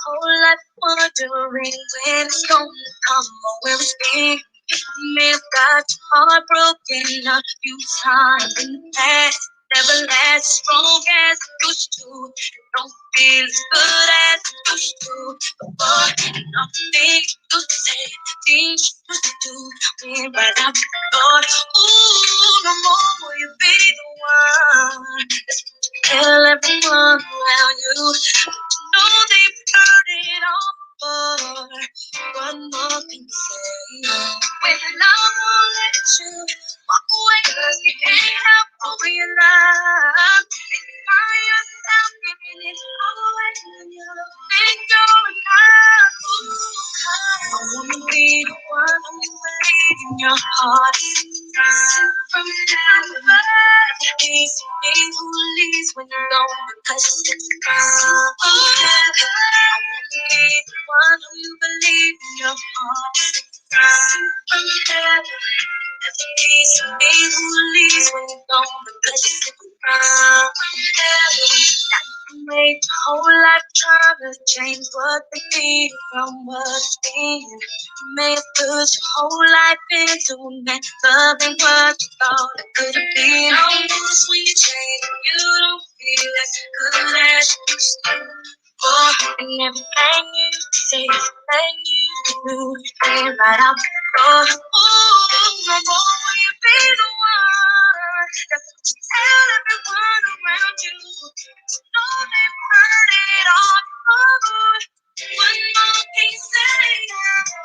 Whole life wondering when it's gonna come or where it's been. You may have got your heart broken a few times in the past. Never last as strong as it used to. Don't feel as good as it used to. Before, nothing you say, things you used to do. Went right out the door. Ooh, no more will you be the one that's tell everyone around you. Know they've heard it all before. What more can you say? When love won't let you walk away, 'cause you can't help but realize you find yourself giving it all away. You think you're enough. I wanna be the one who believes in your heart. From heaven, peace me who leaves when you're gone, because it's from heaven. I wanna be the one who you believe in your heart. From heaven, peace me who leaves when you're gone, because it's from heaven. Wait a whole lifetime to change what they need from what's been. You may have put your whole life into that loving what you thought it could have been. Almost when you change, you don't feel as good as you used to. Oh, and everything you say, everything you do, came right out the door. Ooh, no more will you be the one. That's what you tell everyone around you. Know they've heard it all before. One more can you say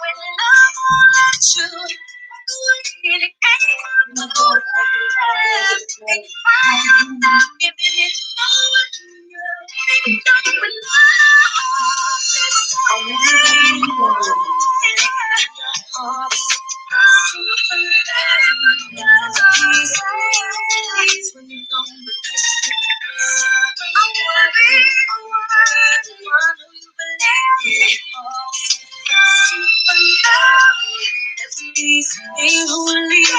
when love won't let you walk away and it ain't up the door. And you find yourself giving it all to you. And you know when love I wanna be the one in your heart. Please, when you're gone, because I wanna be the one who you believe in. Please, me who leaves.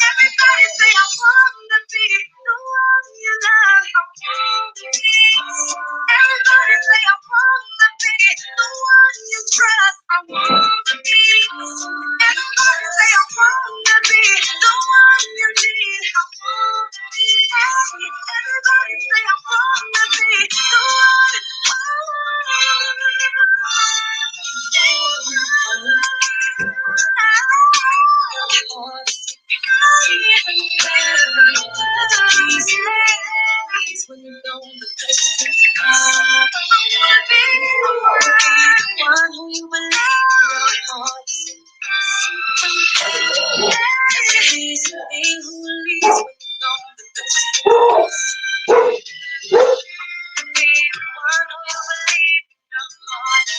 Everybody say I wanna be the one you love. I wanna be. Everybody say I wanna be the one you trust. I wanna be. Everybody say I wanna be the one you need. I wanna be. Everybody say I wanna be the one. When you know the person, I wanna be the one who you believe your heart. Please be who leads when you know the person. Be the one who you believe in your heart.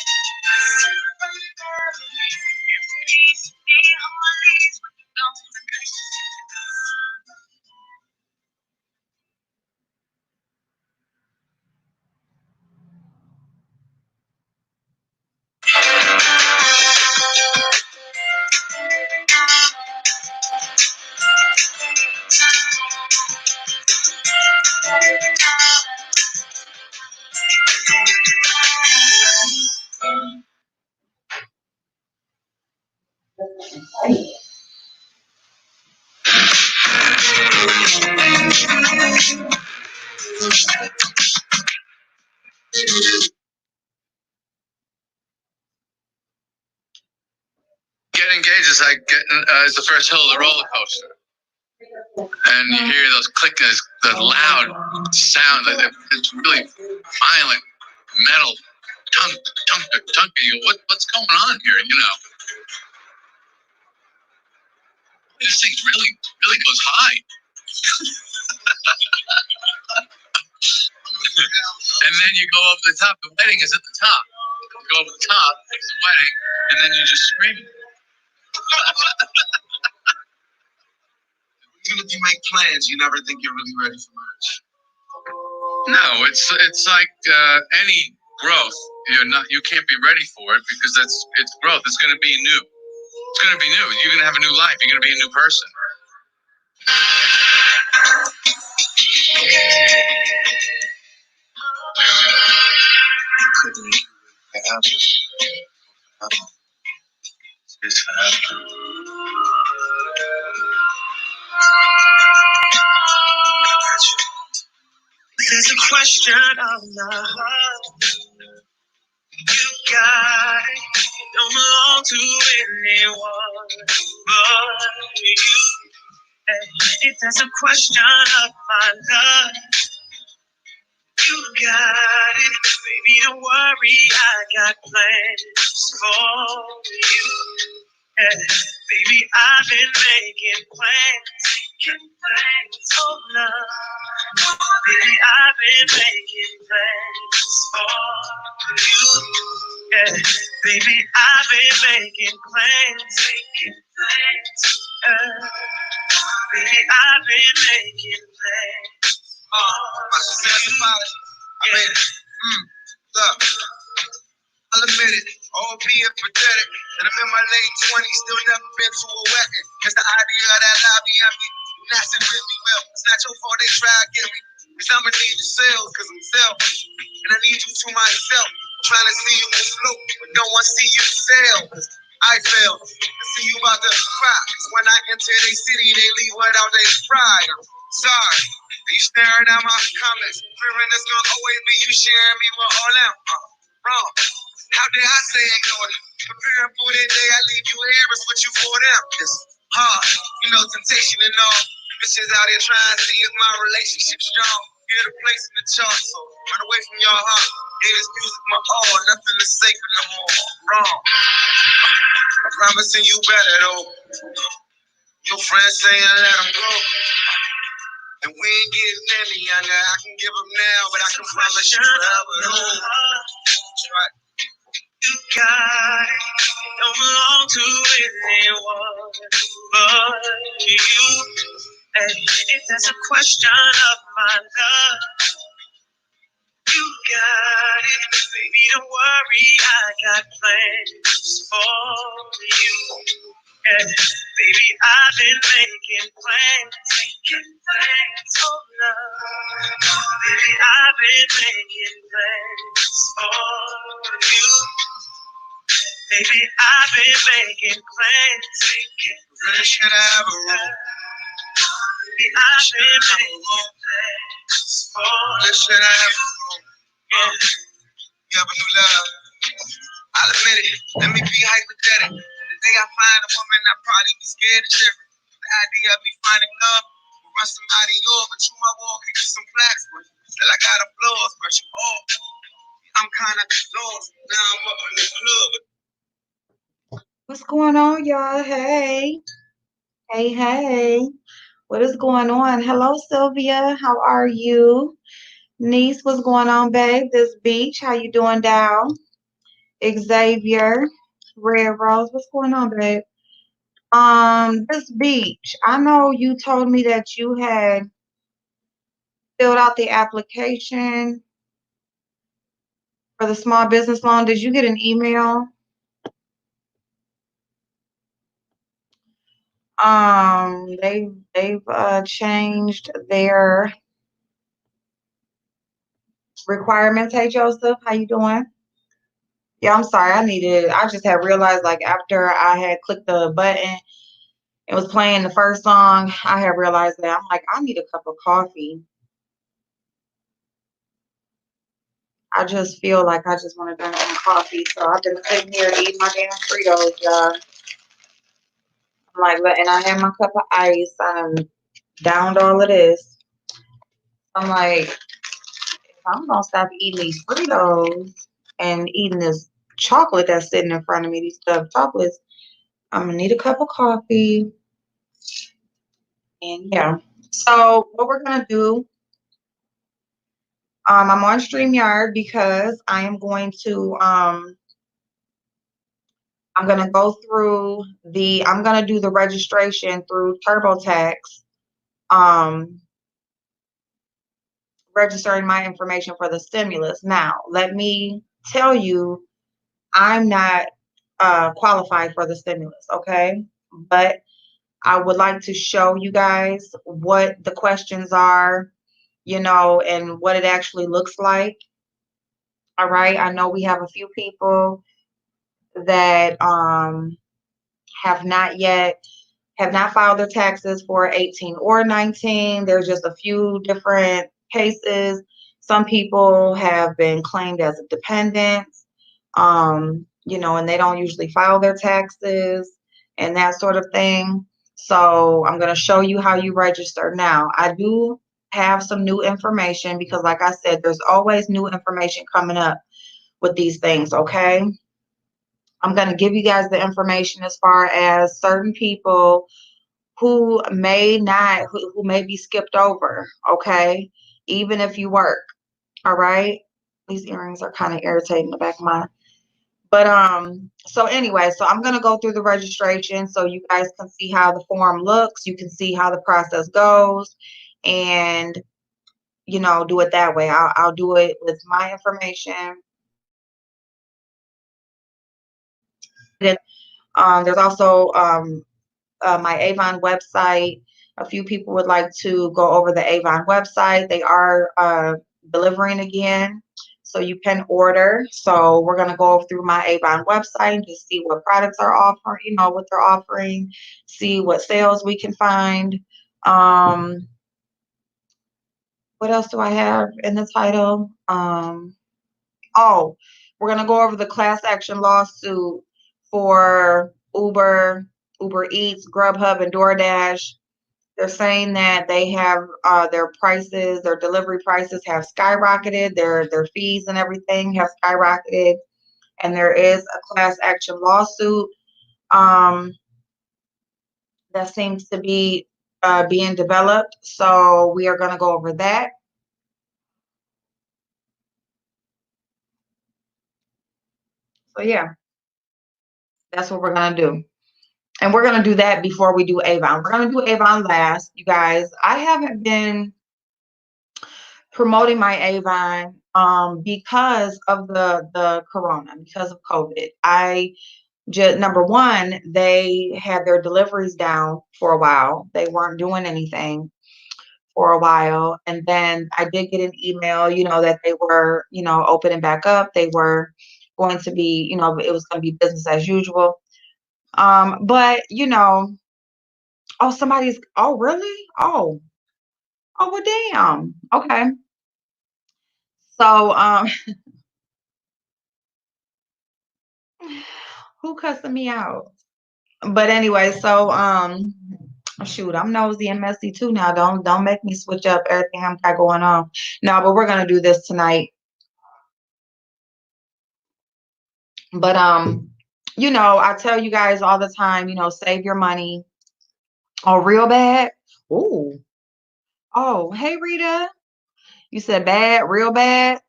Please be who leads when you know the person. Getting engaged is like is the first hill of the roller coaster, and you hear those clickers, the loud sound. It's really violent metal, tunk, tunk, tunk. You go, what's going on here? You know, this thing really goes high. And then you go over the top. The wedding is at the top. You go over the top, it's the wedding, and then you just scream. Even if you make plans, you never think you're really ready for marriage. No, it's like any growth. You can't be ready for it because it's growth. It's going to be new. It's going to be new. You're going to have a new life. You're going to be a new person. There's a question on my heart. You got it. You don't belong to anyone but you. And if there's a question of my love, you got it. Baby, don't worry, I got plans for you. Yeah. Baby, I've been making plans, oh love. Baby, I've been making plans for you. Yeah. Baby, I've been making plans. Baby, I've been making plans. My success about it. I made it. Look, I'll admit it, albeit pathetic, that I'm in my late 20s, still never been to a wedding. Cause the idea of that lobby empty, not sitting with me well. It's not your fault they try to get me. Cause I'ma need the sales, cause I'm selfish. And I need you to myself. Trying to see you float, but no one see you sail. Cause I fail. I see you about to cry. Cause when I enter their city, they leave without their pride. I'm sorry. Are you staring at my comments? Fearing it's gonna always be you sharing me with all them. Wrong. How dare I say ignore them? Preparing for that day, I leave you here and switch you for them. It's hard, you know, temptation and all. Bitches out here trying to see if my relationship strong. Get a place in the chart, so run away from your heart. Yeah, this music my all, nothing is sacred no more. Wrong. I'm promising you better though. Your friends saying let them go. And we ain't getting any younger. I can give up now, but I can promise you forever though. That's right. You got it. Don't belong to anyone but you. And if there's a question of my love, you got it. Baby, don't worry, I got plans for you. Yeah. Baby, I've been making plans, oh love. Baby, I've been making plans for you. Baby, I've been making plans. Really should I have a room? Baby, I've been making plans. Really should I have a room? Yeah. You have a new love. I'll admit it. Let me be hypothetical. The day I find a woman, I'll probably be scared to share. The idea of me finding love will run somebody over. But you my wall, kick you some flags, but still I got applause, but you all. I'm kind of lost. Now I'm up in the club. What's going on, y'all? Hey. Hey, hey. What is going on? Hello, Sylvia. How are you? Niece, what's going on, babe? This beach. How you doing, Dow? Xavier. Red Rose. What's going on, babe? This beach. I know you told me that you had filled out the application for the small business loan. Did you get an email? They've changed their requirements. Hey Joseph, how you doing? Yeah, I'm sorry. I just had realized like after I had clicked the button, it was playing the first song. I had realized that I'm like, I need a cup of coffee. I just feel like I just want to drink some coffee. So I've been sitting here eating my damn Fritos, y'all. I'm like, and I had my cup of ice. I downed all of this. I'm like, if I'm gonna stop eating these Fritos and eating this chocolate that's sitting in front of me, these stuffed chocolates, I'm gonna need a cup of coffee. And yeah. So what we're gonna do, I'm on StreamYard because I am going to I'm gonna go through I'm gonna do the registration through TurboTax, um, registering my information for the stimulus. Now, let me tell you, I'm not qualified for the stimulus, okay? But I would like to show you guys what the questions are, and what it actually looks like. All right. I know we have a few people that have not yet have not filed their taxes for 18 or 19. There's just a few different cases. Some people have been claimed as a dependent, and they don't usually file their taxes and that sort of thing. So I'm going to show you how you register. Now, I do have some new information because, like I said, there's always new information coming up with these things, okay? I'm going to give you guys the information as far as certain people who may not, who may be skipped over, okay? Even if you work, all right? These earrings are kind of irritating the back of my, but so anyway, so I'm gonna go through the registration so you guys can see how the form looks. You can see how the process goes, and do it that way. I'll do it with my information. There's also my Avon website. A few people would like to go over the Avon website. They are delivering again, so you can order. So we're going to go through my Avon website and just see what products are offering, what they're offering, see what sales we can find. What else do I have in the title? Oh, we're going to go over the class action lawsuit for Uber Eats, Grubhub, and Doordash. They're saying that they have their prices, their delivery prices have skyrocketed, their fees and everything have skyrocketed, and there is a class action lawsuit that seems to be being developed. So we are going to go over that. So yeah, that's what we're going to do. And we're going to do that before we do Avon. We're going to do Avon last, you guys. I haven't been promoting my Avon because of the corona, because of COVID. I just, number one, they had their deliveries down for a while. They weren't doing anything for a while. And then I did get an email, that they were, opening back up. They were going to be, it was going to be business as usual. But oh, oh, really? Oh, well, damn. Okay. So, who cussing me out? But anyway, so shoot, I'm nosy and messy too now. Don't make me switch up everything I'm got going on. No, but we're gonna do this tonight. But I tell you guys all the time, save your money. Oh, real bad. Ooh. Oh, hey Rita. You said bad, real bad.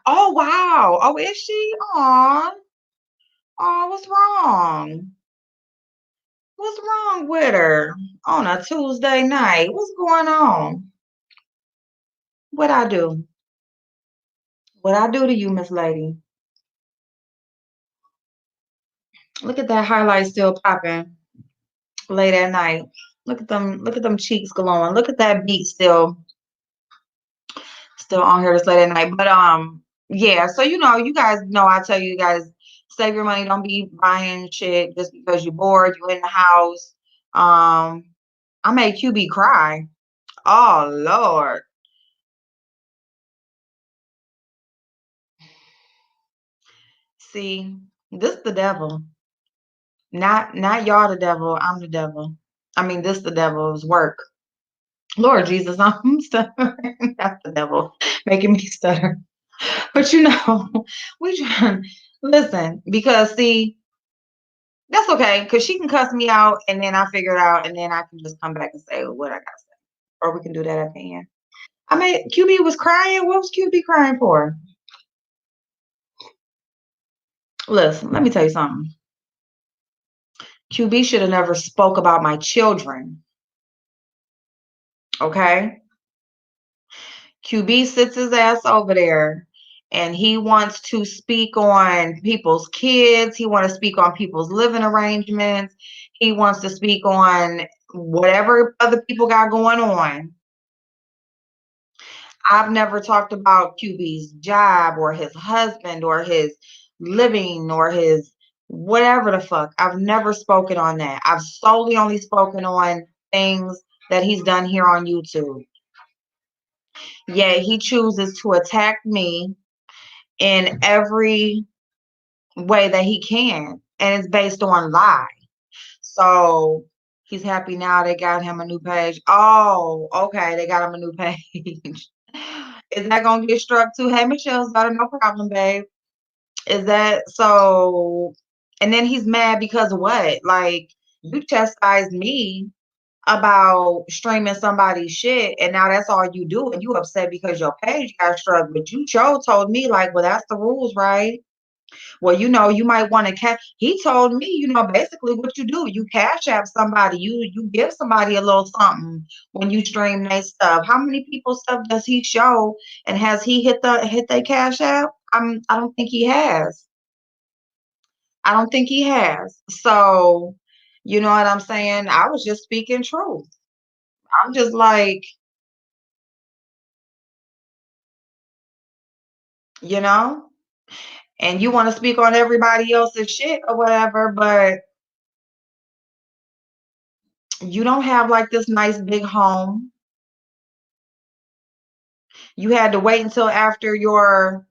Oh wow. Oh, is she? Aw. Oh, what's wrong? What's wrong with her on a Tuesday night? What's going on? What I do? What I do to you, Miss Lady? Look at that highlight still popping late at night. Look at them cheeks glowing. Look at that beat still on here this late at night. But yeah, so you guys know I tell you guys, save your money. Don't be buying shit just because you're bored, you're in the house. I made QB cry. Oh Lord. See, this the devil. Not y'all the devil. I'm the devil. I mean, this the devil's work. Lord Jesus, I'm stuttering. That's the devil making me stutter. But we trying listen because see, that's okay because she can cuss me out and then I figure it out and then I can just come back and say what I gotta say. Or we can do that at the end. I mean, QB was crying. What was QB crying for? Listen, let me tell you something. QB should have never spoke about my children. Okay? QB sits his ass over there and he wants to speak on people's kids. He wants to speak on people's living arrangements. He wants to speak on whatever other people got going on. I've never talked about QB's job or his husband or his living or his whatever the fuck. I've never spoken on that. I've solely only spoken on things that he's done here on YouTube. Yet he chooses to attack me in every way that he can. And it's based on lie. So he's happy now they got him a new page. Oh, okay, they got him a new page. Is that gonna get struck too? Hey, Michelle's got it, no problem, babe. Is that so? And then he's mad because of what? Like, you chastised me about streaming somebody's shit, and now that's all you do, and you upset because your page got struck. But you told me, like, well, that's the rules, right? Well, you might want to cash. He told me, basically what you do, you cash app somebody, you give somebody a little something when you stream their stuff. How many people's stuff does he show, and has he hit their cash app? I don't think he has. I don't think he has. So, you know what I'm saying? I was just speaking truth. I'm just like, you know, and you want to speak on everybody else's shit or whatever, but you don't have like this nice big home. You had to wait until after your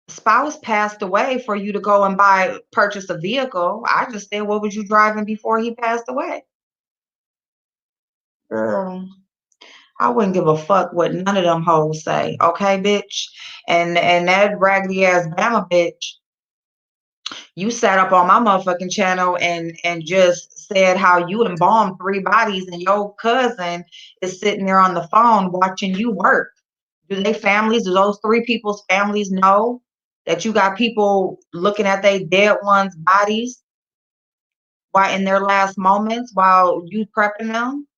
spouse passed away for you to go and purchase a vehicle. I just said, what was you driving before he passed away? Girl, I wouldn't give a fuck what none of them hoes say, okay, bitch? And that raggedy ass Bama bitch, you sat up on my motherfucking channel and just said how you embalmed 3 bodies and your cousin is sitting there on the phone watching you work. Do those 3 people's families know that you got people looking at their dead ones' bodies while in their last moments while you prepping them?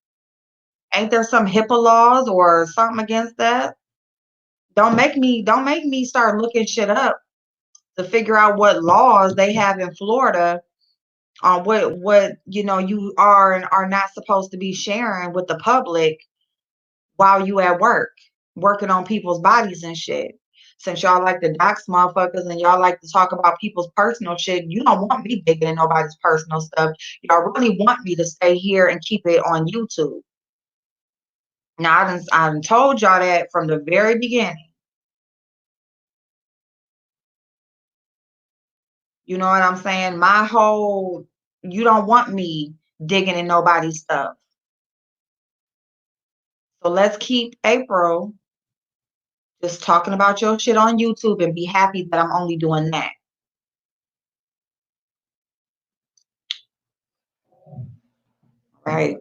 Ain't there some HIPAA laws or something against that? Don't make me start looking shit up to figure out what laws they have in Florida on what you are and are not supposed to be sharing with the public while you at work, working on people's bodies and shit. Since y'all like to dox motherfuckers and y'all like to talk about people's personal shit, you don't want me digging in nobody's personal stuff. Y'all really want me to stay here and keep it on YouTube. Now, I done told y'all that from the very beginning. You know what I'm saying? You don't want me digging in nobody's stuff. So let's keep April just talking about your shit on YouTube and be happy that I'm only doing that. Right?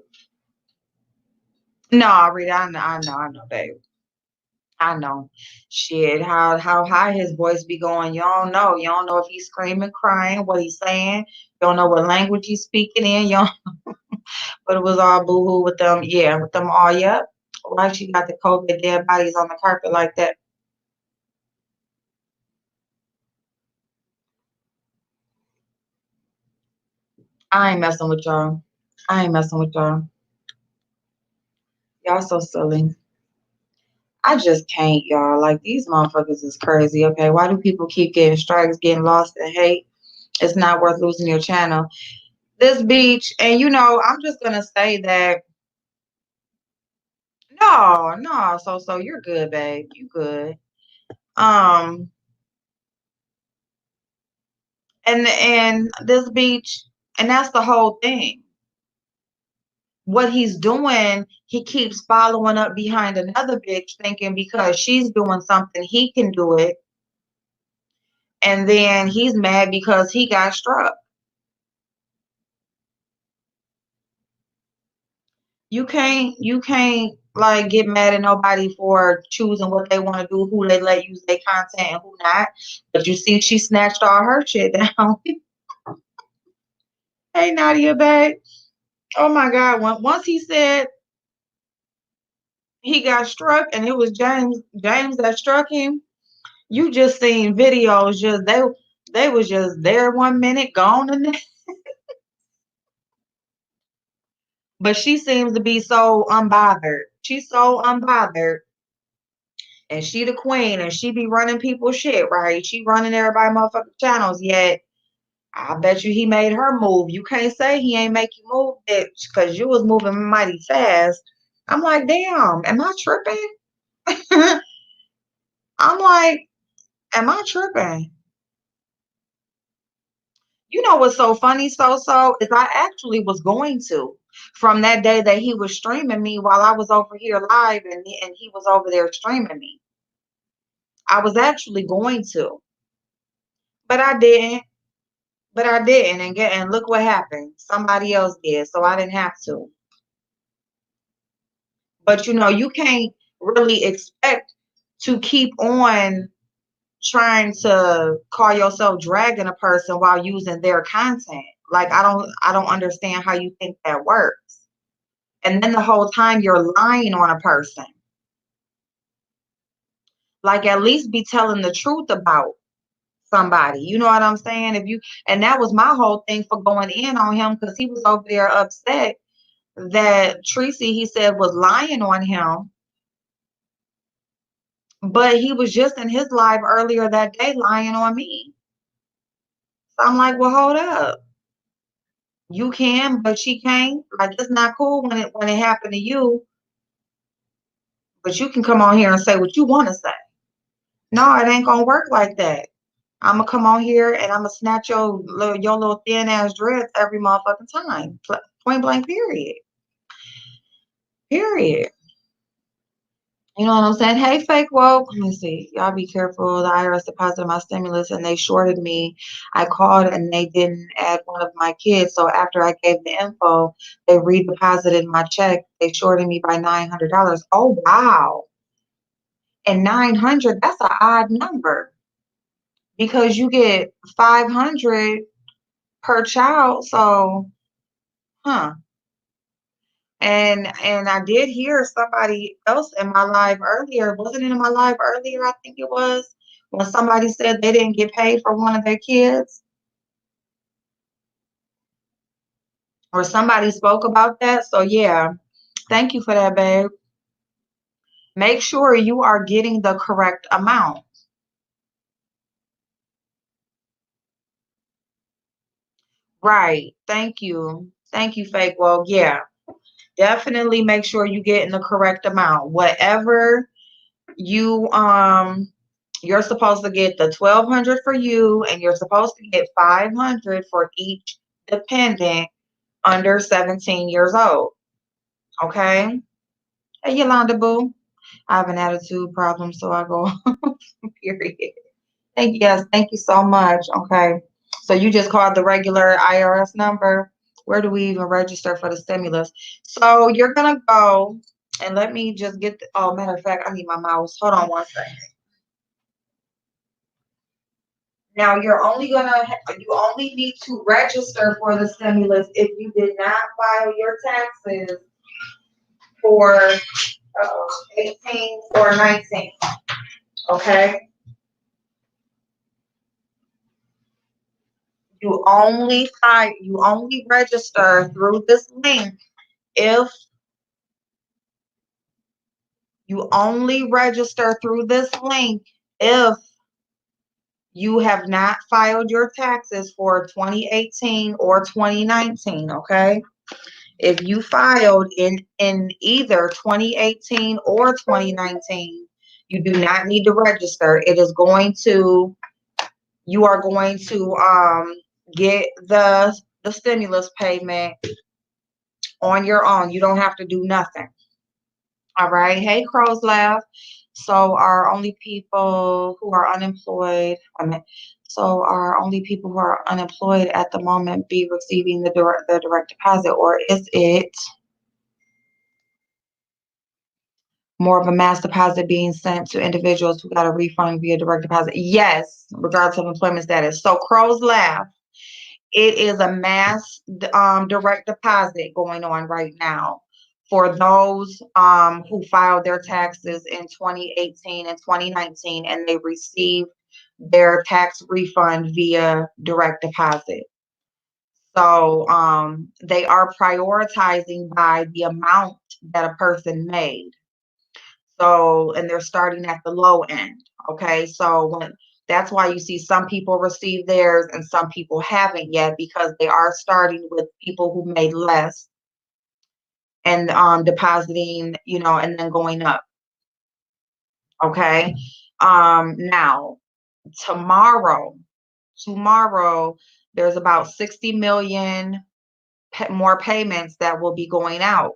No, Rita, I know, babe. I know. Shit, how high his voice be going, you don't know. You don't know if he's screaming, crying, what he's saying. You don't know what language he's speaking in. But it was all boohoo with them. Yeah, with them all. Yep. Why she got the COVID dead bodies on the carpet like that? I ain't messing with y'all. I ain't messing with y'all. Y'all so silly. I just can't, y'all. Like, these motherfuckers is crazy. Okay, why do people keep getting strikes, getting lost in hate? It's not worth losing your channel. This beach, and I'm just gonna say that no, so you're good, babe. You good. Um, and this beach, and that's the whole thing. What he's doing, he keeps following up behind another bitch, thinking because she's doing something, he can do it. And then he's mad because he got struck. You can't like get mad at nobody for choosing what they want to do, who they let use their content and who not. But you see, she snatched all her shit down. Hey, Nadia, babe. Oh my God. Once he said he got struck and it was James that struck him, you just seen videos just they was just there 1 minute, gone the next. But she seems to be so unbothered. She's so unbothered. And she the queen and she be running people's shit, right? She running everybody motherfucking channels, yet I bet you he made her move. You can't say he ain't make you move, bitch, because you was moving mighty fast. I'm like, damn, am I tripping? I'm like, am I tripping? You know what's so funny, so is I actually was going to from that day that he was streaming me while I was over here live and he was over there streaming me. I was actually going to, but I didn't. But I didn't, and look what happened. Somebody else did, so I didn't have to. But you know, you can't really expect to keep on trying to call yourself dragging a person while using their content. Like I don't understand how you think that works. And then the whole time you're lying on a person. Like at least be telling the truth about somebody. You know what I'm saying? If you and that was my whole thing for going in on him because he was over there upset that Tracy, he said, was lying on him. But he was just in his live earlier that day lying on me. So I'm like, well, hold up. You can, but she can't. Like it's not cool when it happened to you. But you can come on here and say what you want to say. No, it ain't gonna work like that. I'm gonna come on here and I'm gonna snatch your little thin ass dreads every motherfucking time. Point blank. Period. Period. You know what I'm saying? Hey, fake woke. Let me see. Y'all be careful. The IRS deposited my stimulus and they shorted me. I called and they didn't add one of my kids. So after I gave the info, they redeposited my check. They shorted me by $900. Oh, wow. And 900, that's an odd number because you get 500 per child. So, huh. And I did hear somebody else in my live earlier. Wasn't it in my live earlier? I think it was when somebody said they didn't get paid for one of their kids, or somebody spoke about that. So yeah, thank you for that, babe. Make sure you are getting the correct amount. Right. Thank you. Thank you, fake. Well, yeah, definitely make sure you get in the correct amount. Whatever you're supposed to get the 1,200 for you and you're supposed to get 500 for each dependent under 17 years old. Okay? Hey, Yolanda Boo. I have an attitude problem, so I go period. Thank you so much. Okay. So you just called the regular IRS number. Where do we even register for the stimulus? So you're gonna go and let me just get oh, matter of fact, I need my mouse. Hold on one second. Now you only need to register for the stimulus if you did not file your taxes for 18 or 19. Okay, you only register through this link if you only register through this link if you have not filed your taxes for 2018 or 2019. Okay. If you filed in either 2018 or 2019, you do not need to register. You are going to get the stimulus payment on your own. You don't have to do nothing. All right. Hey, Crow's Laugh. So our only people who are unemployed, so our only people who are unemployed at the moment be receiving the direct deposit, or is it more of a mass deposit being sent to individuals who got a refund via direct deposit? Yes, regardless of employment status. So Crows Laugh. it is a mass direct deposit going on right now for those who filed their taxes in 2018 and 2019 and they received their tax refund via direct deposit. So they are prioritizing by the amount that a person made. So, and they're starting at the low end. Okay. So that's why you see some people receive theirs and some people haven't yet, because they are starting with people who made less and depositing, and then going up. Okay. Now tomorrow, there's about 60 million more payments that will be going out.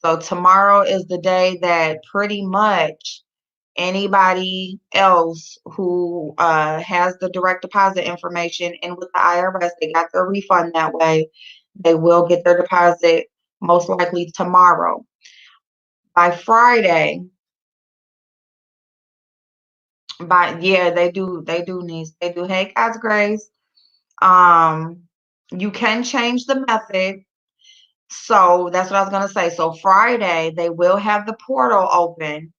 So tomorrow is the day that pretty much anybody else who has the direct deposit information in with the IRS, they got their refund that way. They will get their deposit most likely tomorrow. By Friday, they do Hey, God's Grace. You can change the method. So that's what I was going to say. So Friday, they will have the portal open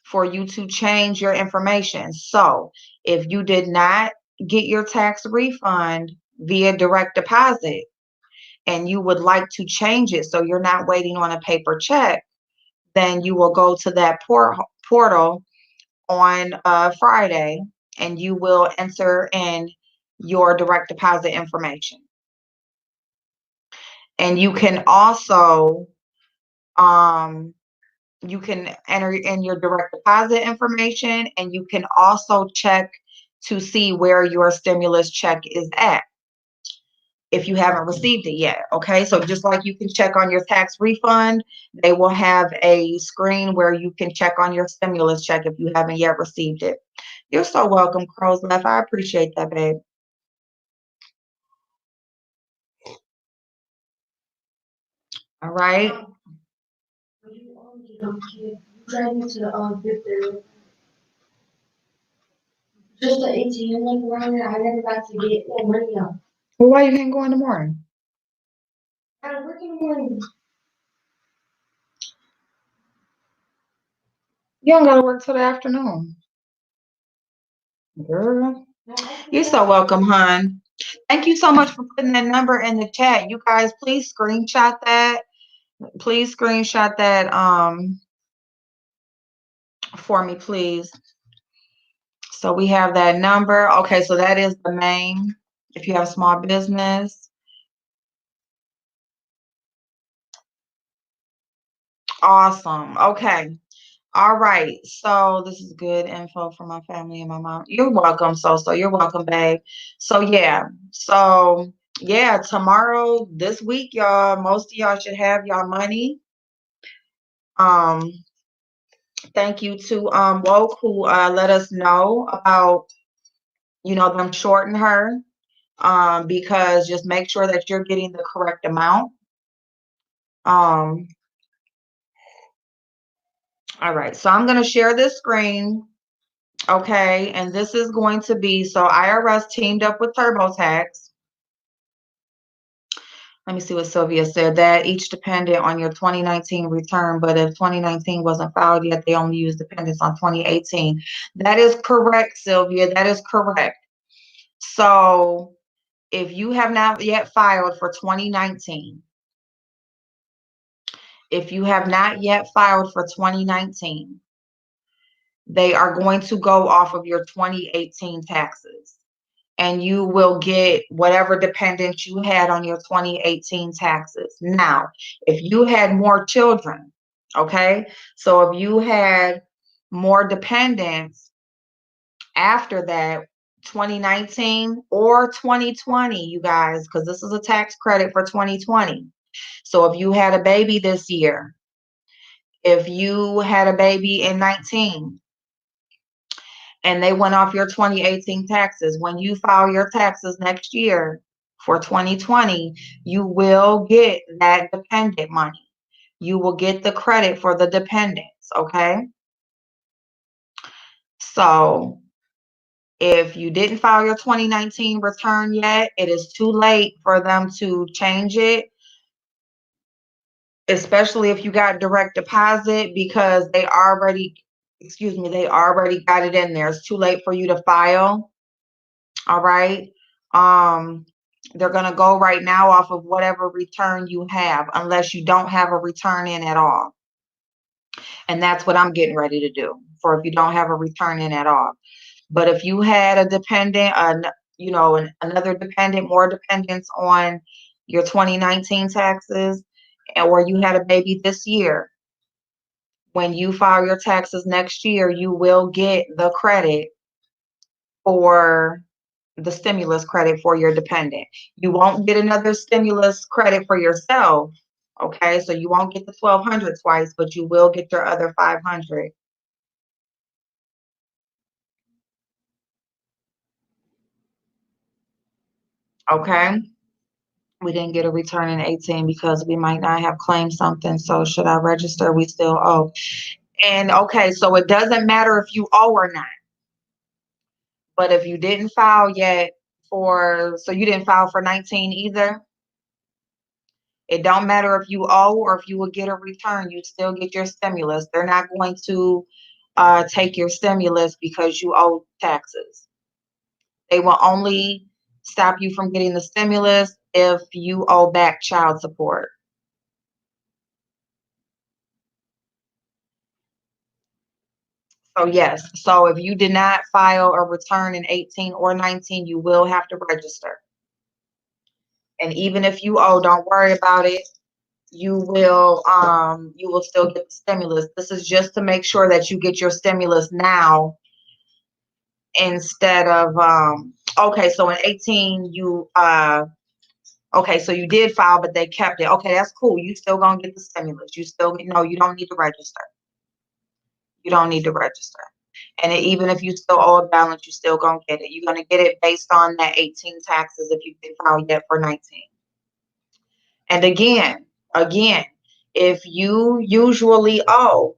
for you to change your information. So if you did not get your tax refund via direct deposit and you would like to change it so you're not waiting on a paper check, then you will go to that portal on Friday and you will enter in your direct deposit information. And you can also you can enter in your direct deposit information, and you can also check to see where your stimulus check is at if you haven't received it yet. Okay, so just like you can check on your tax refund, they will have a screen where you can check on your stimulus check if you haven't yet received it. You're so welcome, Crow's Left. I appreciate that, babe. All right. Just the ATM like around there. I never got to get that money out. Well, why you can't go in the morning? I work in the morning. You don't gotta work till the afternoon. Girl. You're so welcome, hon. Thank you so much for putting that number in the chat. You guys, please screenshot that. Please screenshot that for me, please. So we have that number. Okay, so that is the main. If you have a small business. Awesome. Okay. All right. So this is good info for my family and my mom. You're welcome, so you're welcome, babe. So yeah. So yeah, tomorrow, this week, y'all, most of y'all should have y'all money. Thank you to Woke who let us know about, them shorting her. Because just make sure that you're getting the correct amount. All right, so I'm going to share this screen. Okay, and this is going to be, so IRS teamed up with TurboTax. Let me see what Sylvia said, that each dependent on your 2019 return, but if 2019 wasn't filed yet, they only use dependents on 2018. That is correct, Sylvia, that is correct. So if you have not yet filed for 2019, if you have not yet filed for 2019, they are going to go off of your 2018 taxes. And you will get whatever dependents you had on your 2018 taxes. Now, if you had more children, okay, so if you had more dependents after that, 2019 or 2020, you guys, because this is a tax credit for 2020. So if you had a baby this year, if you had a baby in 19, and they went off your 2018 taxes, when you file your taxes next year for 2020, you will get that dependent money. You will get the credit for the dependents, okay? So If you didn't file your 2019 return yet, it is too late for them to change it, especially if you got direct deposit, because they already got it in there. It's too late for you to file. All right. They're going to go right now off of whatever return you have, unless you don't have a return in at all. And that's what I'm getting ready to do for if you don't have a return in at all. But if you had a dependent, another dependent, more dependents on your 2019 taxes, or you had a baby this year, when you file your taxes next year, you will get the credit for the stimulus credit for your dependent. You won't get another stimulus credit for yourself. Okay, so you won't get the 1,200 twice, but you will get your other 500. Okay, we didn't get a return in 18 because we might not have claimed something. So should I register? We still owe. And okay, so it doesn't matter if you owe or not. But if you didn't file yet so you didn't file for 19 either. It don't matter if you owe or if you will get a return, you still get your stimulus. They're not going to take your stimulus because you owe taxes. They will only stop you from getting the stimulus if you owe back child support. So yes, so if you did not file a return in 18 or 19, you will have to register. And even if you owe, don't worry about it. You will still get the stimulus. This is just to make sure that you get your stimulus now instead of okay, so in 18 so you did file but they kept it. Okay, that's cool. You still gonna get the stimulus. You don't need to register. You don't need to register. And even if you still owe a balance, you still gonna get it. You're gonna get it based on that 18 taxes if you didn't file yet for 19. And again, if you usually owe,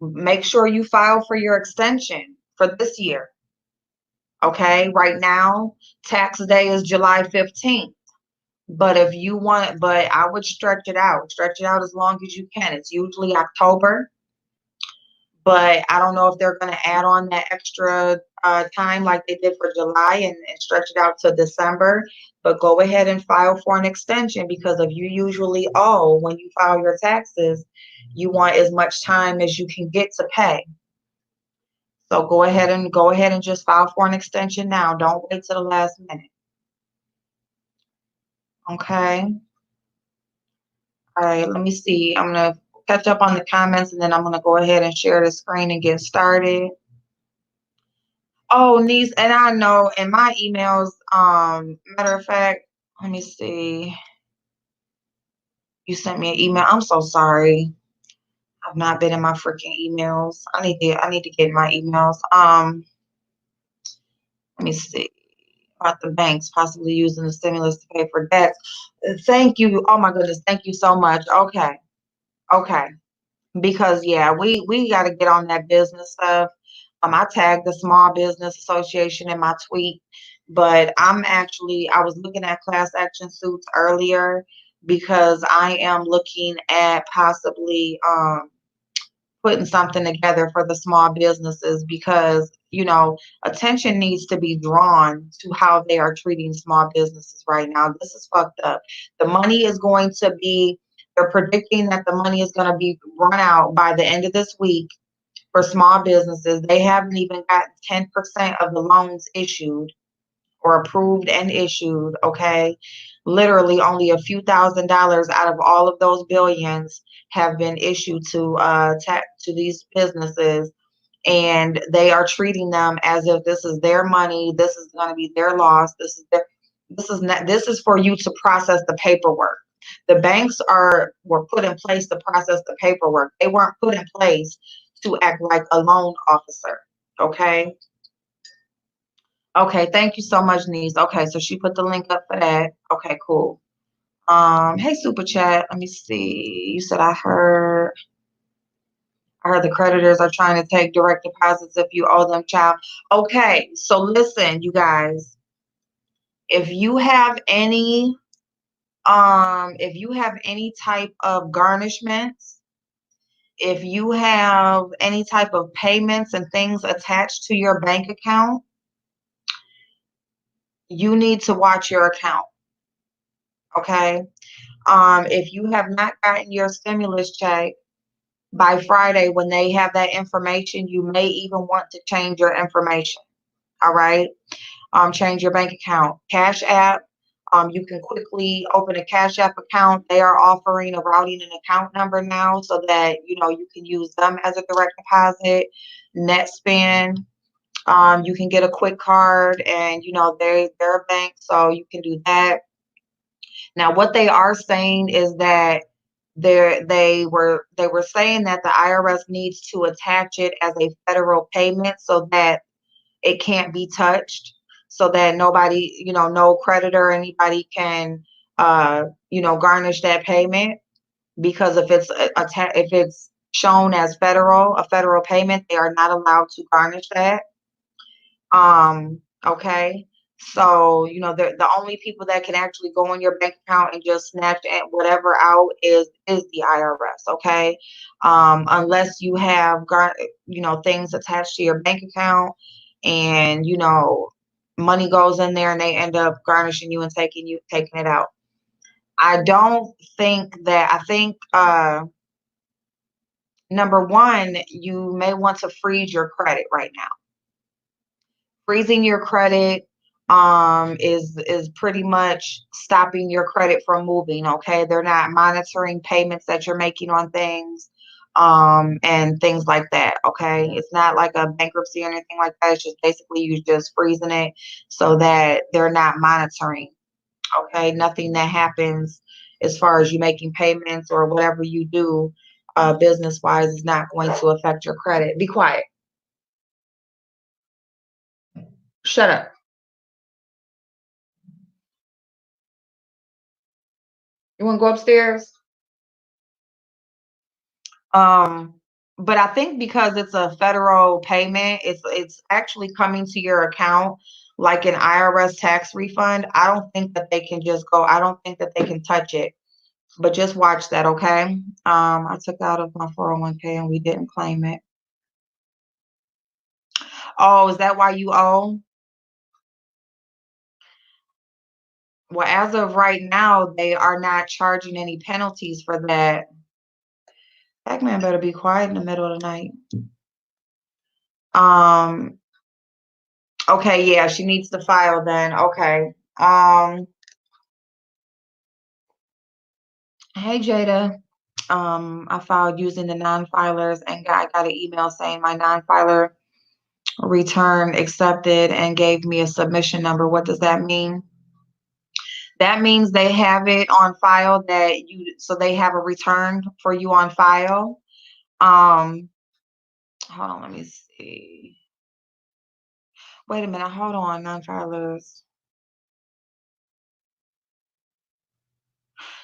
make sure you file for your extension for this year. Okay, right now, tax day is July 15th. But if you want, but I would stretch it out as long as you can. It's usually October, but I don't know if they're going to add on that extra time like they did for July and stretch it out to December. But go ahead and file for an extension, because if you usually owe when you file your taxes, you want as much time as you can get to pay. So go ahead and just file for an extension now. Don't wait till the last minute. Okay. All right, let me see. I'm going to catch up on the comments and then I'm going to go ahead and share the screen and get started. Oh, niece, and I know in my emails, matter of fact, let me see. You sent me an email. I'm so sorry. I've not been in my freaking emails. I need to get my emails. Let me see. About the banks possibly using the stimulus to pay for debts. Thank you. Oh my goodness. Thank you so much. Okay. Okay. Because yeah, we got to get on that business stuff. I tagged the Small Business Association in my tweet, but I was looking at class action suits earlier because I am looking at possibly putting something together for the small businesses, because attention needs to be drawn to how they are treating small businesses right now. This is fucked up. The money is going to be They're predicting that the money is going to be run out by the end of this week for small businesses. They haven't even gotten 10% of the loans issued or approved and issued. Okay, literally only a few $1,000s out of all of those billions have been issued to these businesses, and they are treating them as if this is their money. This is going to be their loss. This is for you to process the paperwork. The banks were put in place to process the paperwork. They weren't put in place to act like a loan officer. Okay. Okay, thank you so much, niece. Okay, so she put the link up for that. Okay, cool. Hey, super chat. Let me see. You said I I heard the creditors are trying to take direct deposits if you owe them, child. Okay, so listen, you guys. If you have any type of garnishments, if you have any type of payments and things attached to your bank account, you need to watch your account. Okay. If you have not gotten your stimulus check by Friday, when they have that information, you may even want to change your information. All right. Change your bank account. Cash App. You can quickly open a Cash App account. They are offering a routing and account number now so that you can use them as a direct deposit. NetSpend. You can get a quick card, and they're a bank, so you can do that. Now, what they are saying is that they were saying that the IRS needs to attach it as a federal payment so that it can't be touched, so that nobody, no creditor or anybody can, garnish that payment. Because if it's shown as a federal payment, they are not allowed to garnish that. Okay. So, the only people that can actually go on your bank account and just snatch whatever out is the IRS. Okay. Unless you have things attached to your bank account, and money goes in there and they end up garnishing you and taking it out. I think number one, you may want to freeze your credit right now. Freezing your credit is pretty much stopping your credit from moving. Okay, they're not monitoring payments that you're making on things, and things like that. Okay, it's not like a bankruptcy or anything like that. It's just basically you just freezing it so that they're not monitoring. Okay, nothing that happens as far as you making payments or whatever you do business wise is not going to affect your credit. Be quiet. Shut up. You want to go upstairs? Um, but I think because it's a federal payment, it's actually coming to your account like an IRS tax refund. I don't think that they can touch it. But just watch that, okay? I took out of my 401k and we didn't claim it. Oh, is that why you owe? Well, as of right now, they are not charging any penalties for that. Pac-Man better be quiet in the middle of the night. Um, okay, yeah, she needs to file then. Okay. Hey Jada. I filed using the non-filers and I got an email saying my non-filer return accepted and gave me a submission number. What does that mean? That means they have it on file so they have a return for you on file. Hold on, let me see. Wait a minute, hold on, non-filers.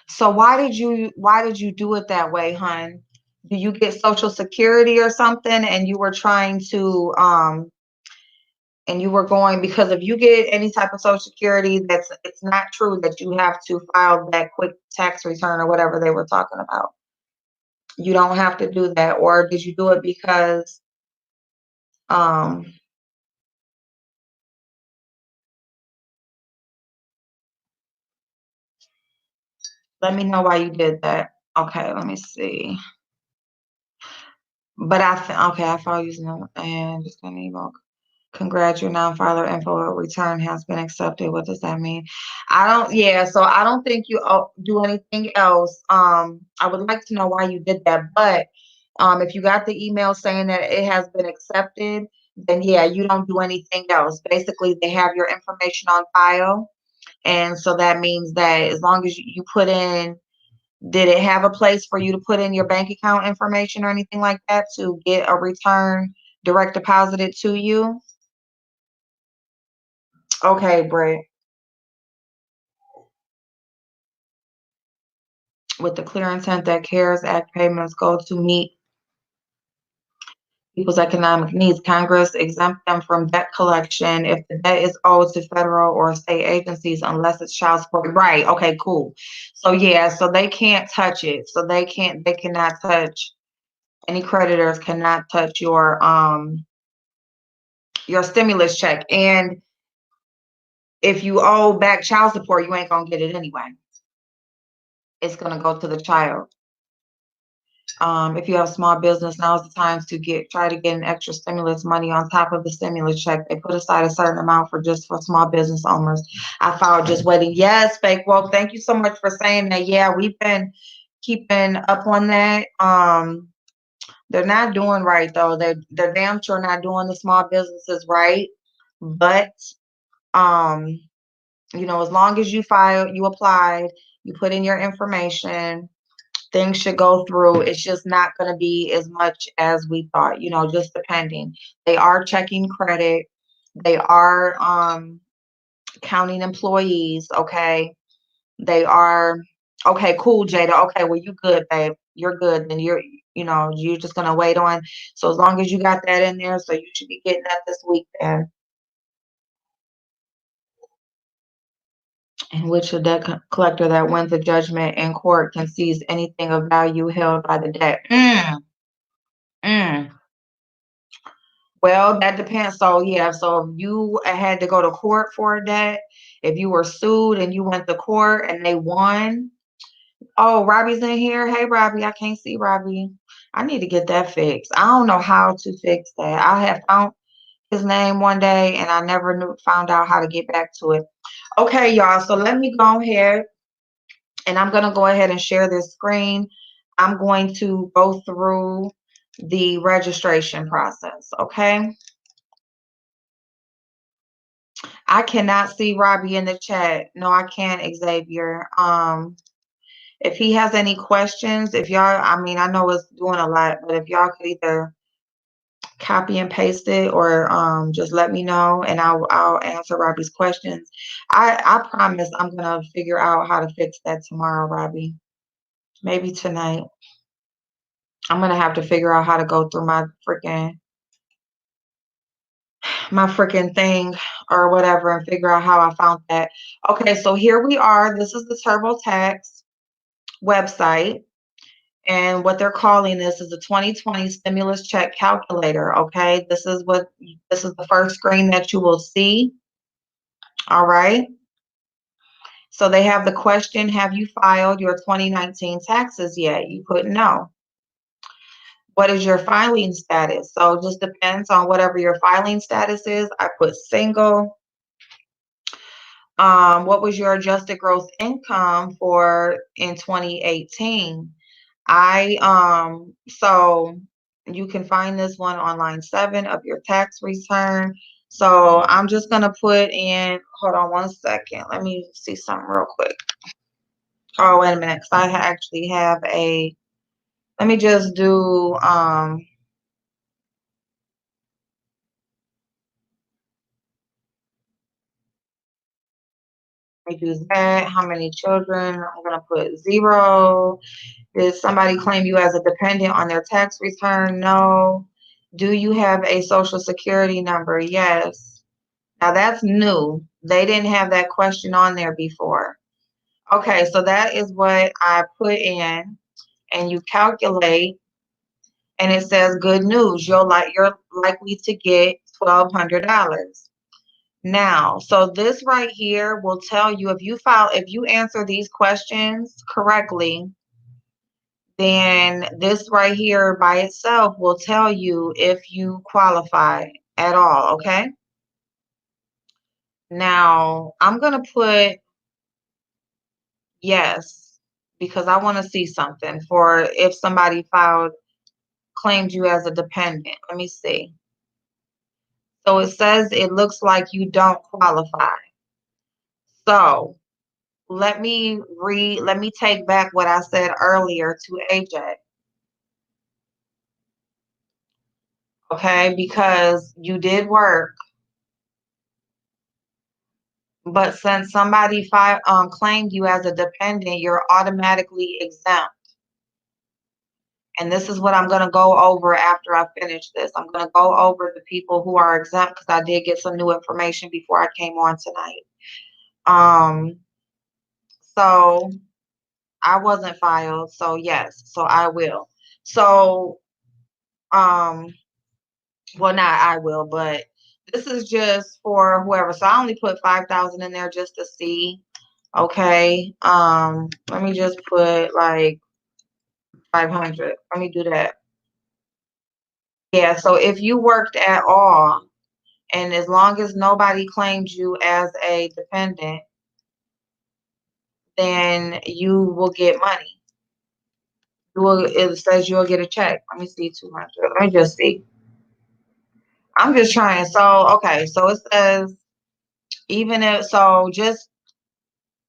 So why did you do it that way, hun? Do you get Social Security or something and you were trying to and you were going, because if you get any type of Social Security, it's not true that you have to file that quick tax return or whatever they were talking about. You don't have to do that. Or did you do it because um let me know why you did that. Okay, let me see. But I filed using them and just gonna email. Congrats, your non-filer info return has been accepted. What does that mean? Yeah, so I don't think you do anything else. I would like to know why you did that, but if you got the email saying that it has been accepted, then yeah, you don't do anything else. Basically, they have your information on file, and so that means that as long as you put in, did it have a place for you to put in your bank account information or anything like that to get a return direct deposited to you? Okay, Brett. With the clear intent that CARES Act payments go to meet people's economic needs. Congress exempt them from debt collection if the debt is owed to federal or state agencies unless it's child support. Right. Okay, cool. So yeah, so they can't touch it. So they cannot touch, any creditors cannot touch your stimulus check. And if you owe back child support, you ain't gonna get it anyway. It's gonna go to the child. If you have a small business, now is the time to try to get an extra stimulus money on top of the stimulus check. They put aside a certain amount for small business owners. I filed just waiting. Yes, fake woke. Thank you so much for saying that. Yeah, we've been keeping up on that. They're not doing right though. They're damn sure not doing the small businesses right. But as long as you filed, you applied, you put in your information, things should go through. It's just not going to be as much as we thought, just depending. They are checking credit. They are counting employees. Okay. They are, okay, cool, Jada. Okay, well, you good, babe. You're good. Then you're just going to wait on. So as long as you got that in there, so you should be getting that this week then. In which a debt collector that wins a judgment in court can seize anything of value held by the debt. Mm. Well, that depends. So yeah, so if you had to go to court for a debt, if you were sued and you went to court and they won. Oh, Robbie's in here. Hey, Robbie, I can't see Robbie. I need to get that fixed. I don't know how to fix that. I have found his name one day and I never found out how to get back to it. Okay, y'all. So let me go ahead and I'm going to go ahead and share this screen. I'm going to go through the registration process. Okay. I cannot see Robbie in the chat. No, I can't, Xavier. If he has any questions, if y'all, I know it's doing a lot, but if y'all could either copy and paste it or just let me know and I'll answer Robbie's questions. I promise I'm gonna figure out how to fix that tomorrow, Robbie. Maybe tonight. I'm gonna have to figure out how to go through my freaking thing or whatever and figure out how I found that. Okay, so here we are. This is the TurboTax website. And what they're calling this is the 2020 stimulus check calculator. Okay, this is the first screen that you will see. All right. So they have the question, have you filed your 2019 taxes yet? You put no. What is your filing status? So it just depends on whatever your filing status is. I put single. What was your adjusted gross income in 2018? So you can find this one on line 7 of your tax return. So I'm just gonna put in, hold on one second. Let me see something real quick. Oh, wait a minute, because I actually have let me just do let me do that. How many children? I'm gonna put 0. Did somebody claim you as a dependent on their tax return? No. Do you have a social security number? Yes. Now that's new. They didn't have that question on there before. Okay, so that is what I put in, and you calculate, and it says good news. You're likely to get $1,200. Now, so this right here will tell you if you answer these questions correctly, then this right here by itself will tell you if you qualify at all, okay? Now, I'm going to put yes, because I want to see something for if somebody claimed you as a dependent. Let me see. So it says it looks like you don't qualify. So let me take back what I said earlier to AJ. Okay, because you did work, but since somebody claimed you as a dependent, you're automatically exempt. And this is what I'm going to go over after I finish this. I'm going to go over the people who are exempt because I did get some new information before I came on tonight. So I wasn't filed, so yes, so I will. So, well, not I will, but this is just for whoever. So I only put 5,000 in there just to see. Okay. Let me just put like 500. Let me do that. Yeah, so if you worked at all, and as long as nobody claimed you as a dependent, then you will get money. It says you'll get a check. Let me see, 200. Let me just see. I'm just trying. So, okay, so it says even if, so just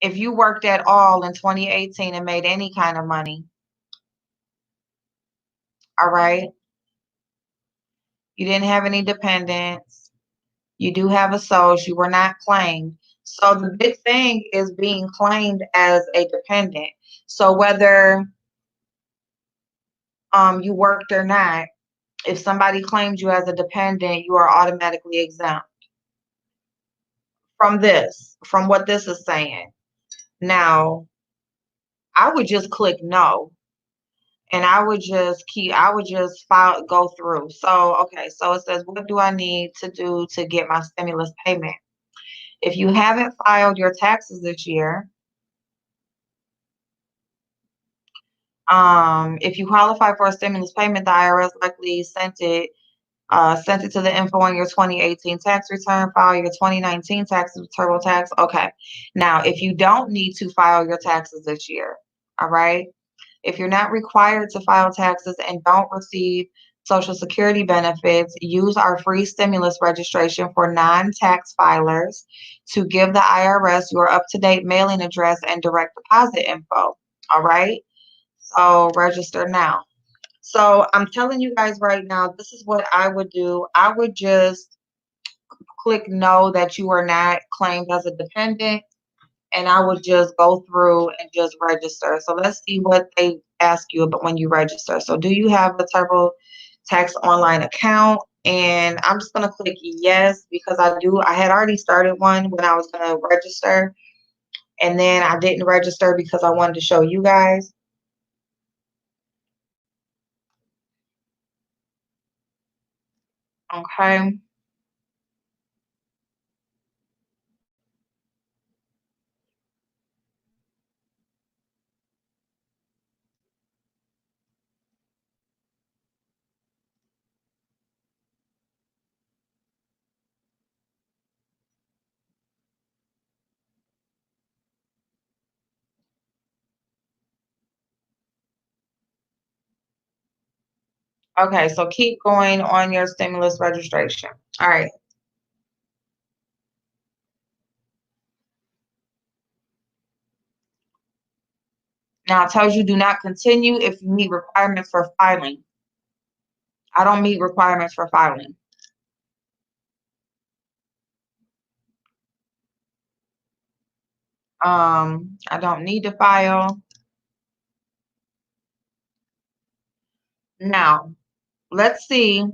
if you worked at all in 2018 and made any kind of money, all right, you didn't have any dependents, you do have a source, you were not claimed. So the big thing is being claimed as a dependent. So whether you worked or not, if somebody claimed you as a dependent, you are automatically exempt from this, from what this is saying. Now, I would just click no, and I would just go through. So, okay, so it says, what do I need to do to get my stimulus payment? If you haven't filed your taxes this year, if you qualify for a stimulus payment, the IRS likely sent it to the info on your 2018 tax return. File your 2019 taxes with TurboTax. Okay. Now, if you don't need to file your taxes this year, all right, if you're not required to file taxes and don't receive Social Security benefits, use our free stimulus registration for non-tax filers to give the IRS your up-to-date mailing address and direct deposit info. All right. So register now. So I'm telling you guys right now, this is what I would do. I would just click no that you are not claimed as a dependent, and I would just go through and just register. So let's see what they ask you about when you register. So do you have a TurboTax online account? And I'm just going to click yes because I do. I had already started one when I was going to register, and then I didn't register because I wanted to show you guys. Okay. Okay, so keep going on your stimulus registration. All right. Now it tells you do not continue if you meet requirements for filing. I don't meet requirements for filing. I don't need to file. Now, let's see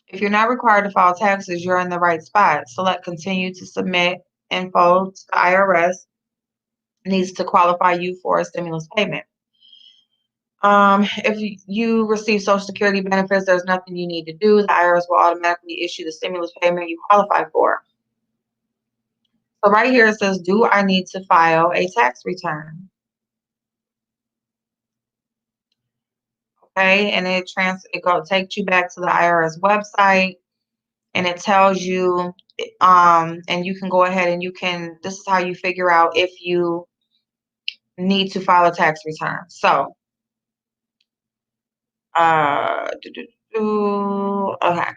if you're not required to file taxes, you're in the right spot. Select continue to submit info to the IRS needs to qualify you for a stimulus payment. If you receive Social Security benefits, there's nothing you need to do. The IRS will automatically issue the stimulus payment you qualify for. So right here it says, do I need to file a tax return? Okay, and it takes you back to the IRS website, and it tells you, and you can go ahead and this is how you figure out if you need to file a tax return. So, okay.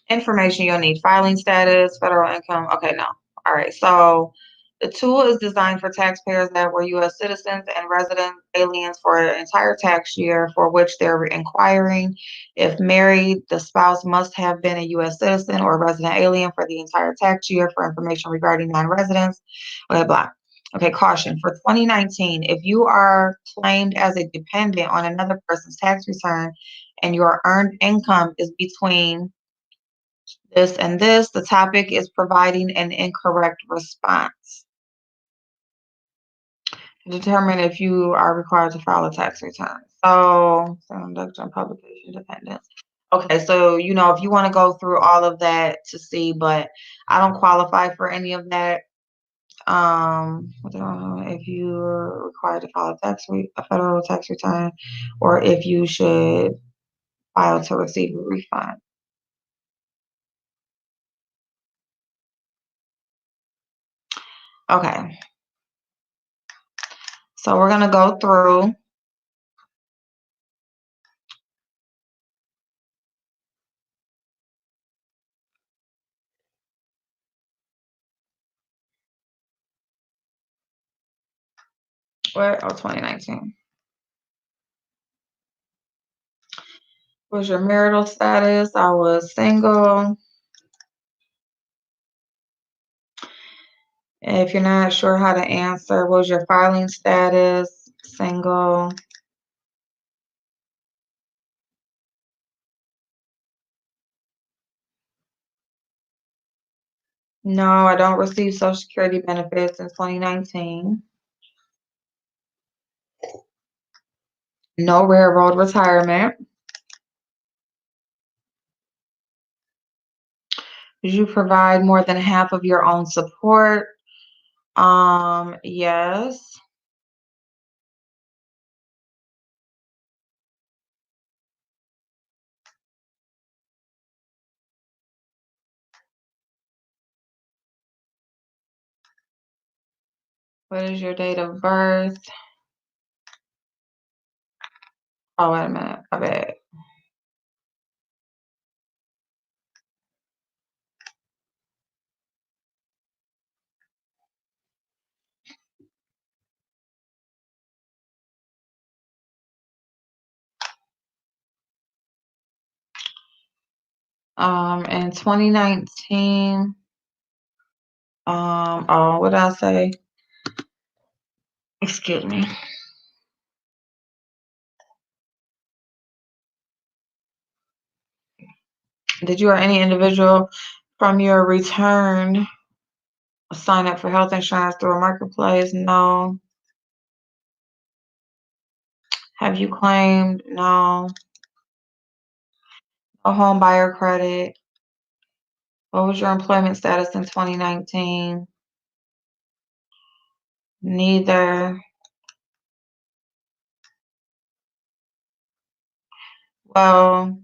Information you'll need: filing status, federal income. Okay, no. All right. So the tool is designed for taxpayers that were U.S. citizens and resident aliens for an entire tax year for which they're inquiring. If married, the spouse must have been a U.S. citizen or resident alien for the entire tax year for information regarding non-residents. Blah, blah. Okay, caution. For 2019, if you are claimed as a dependent on another person's tax return and your earned income is between this and this, the topic is providing an incorrect response. Determine if you are required to file a tax return. So, conduct publication dependence. Okay, so if you want to go through all of that to see, but I don't qualify for any of that. If you're required to file a federal tax return, or if you should file to receive a refund. Okay, so we're gonna go through. What? Oh, 2019. What's your marital status? I was single. If you're not sure how to answer, what was your filing status? Single. No, I don't receive Social Security benefits in 2019. No railroad retirement. Did you provide more than half of your own support? Yes. What is your date of birth? Oh, wait a minute. My bad. In 2019, what did I say? Excuse me. Did you or any individual from your return sign up for health insurance through a marketplace? No. Have you claimed? No. No home buyer credit. What was your employment status in 2019? Neither. Well,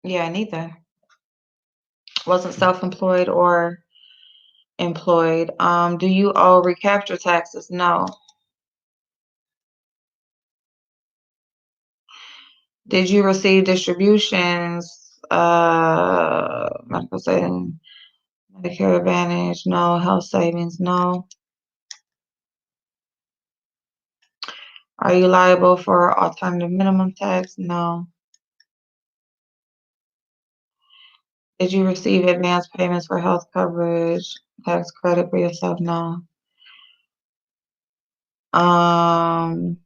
yeah, neither. Wasn't self-employed or employed. Do you owe recapture taxes? No. Did you receive distributions? Medical savings, Medicare Advantage? No. Health savings? No. Are you liable for alternative minimum tax? No. Did you receive advance payments for health coverage, tax credit for yourself? No. Um,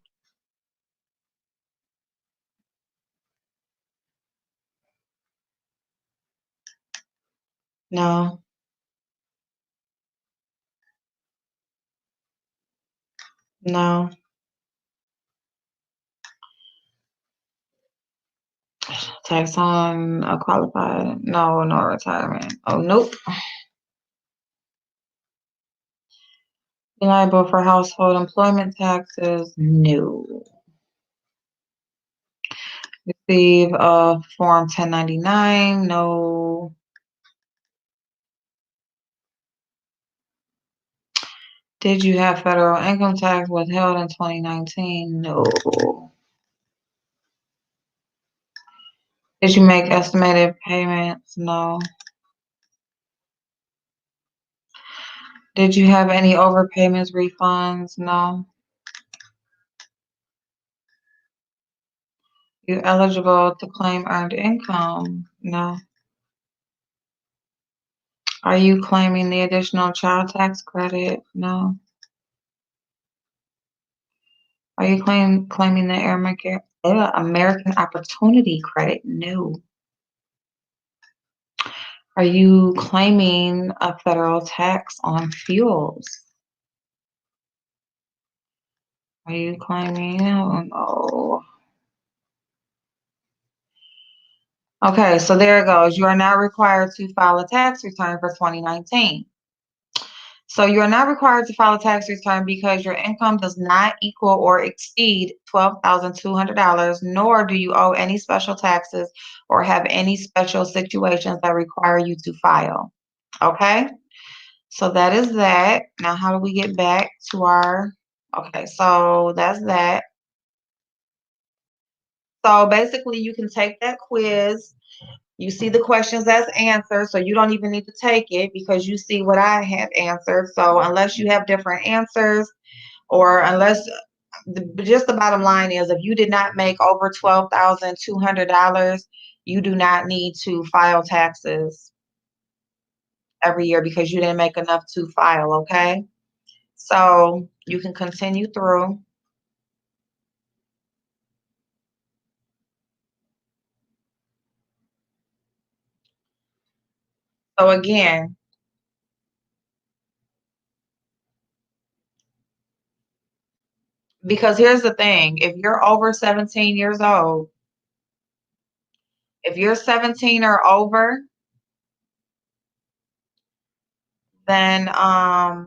no. No. Tax on a qualified? No, no retirement. Oh, nope. Liable for household employment taxes? No. Receive a Form 1099? No. Did you have federal income tax withheld in 2019? No. Did you make estimated payments? No. Did you have any overpayments, refunds? No. You eligible to claim earned income? No. Are you claiming the additional child tax credit? No. Are you claiming the American Opportunity Credit? No. Are you claiming a federal tax on fuels? Are you claiming? Oh, no. Okay, so there it goes. You are not required to file a tax return for 2019. So you are not required to file a tax return because your income does not equal or exceed $12,200, nor do you owe any special taxes or have any special situations that require you to file. Okay? So that is that. Now, how do we get back to our, okay, so that's that. So basically, you can take that quiz. You see the questions that's answered, so you don't even need to take it because you see what I have answered. So unless you have different answers, or unless just the bottom line is, if you did not make over $12,200, you do not need to file taxes every year because you didn't make enough to file. Okay, so you can continue through. So again, because here's the thing, if you're over 17 years old, if you're 17 or over, then let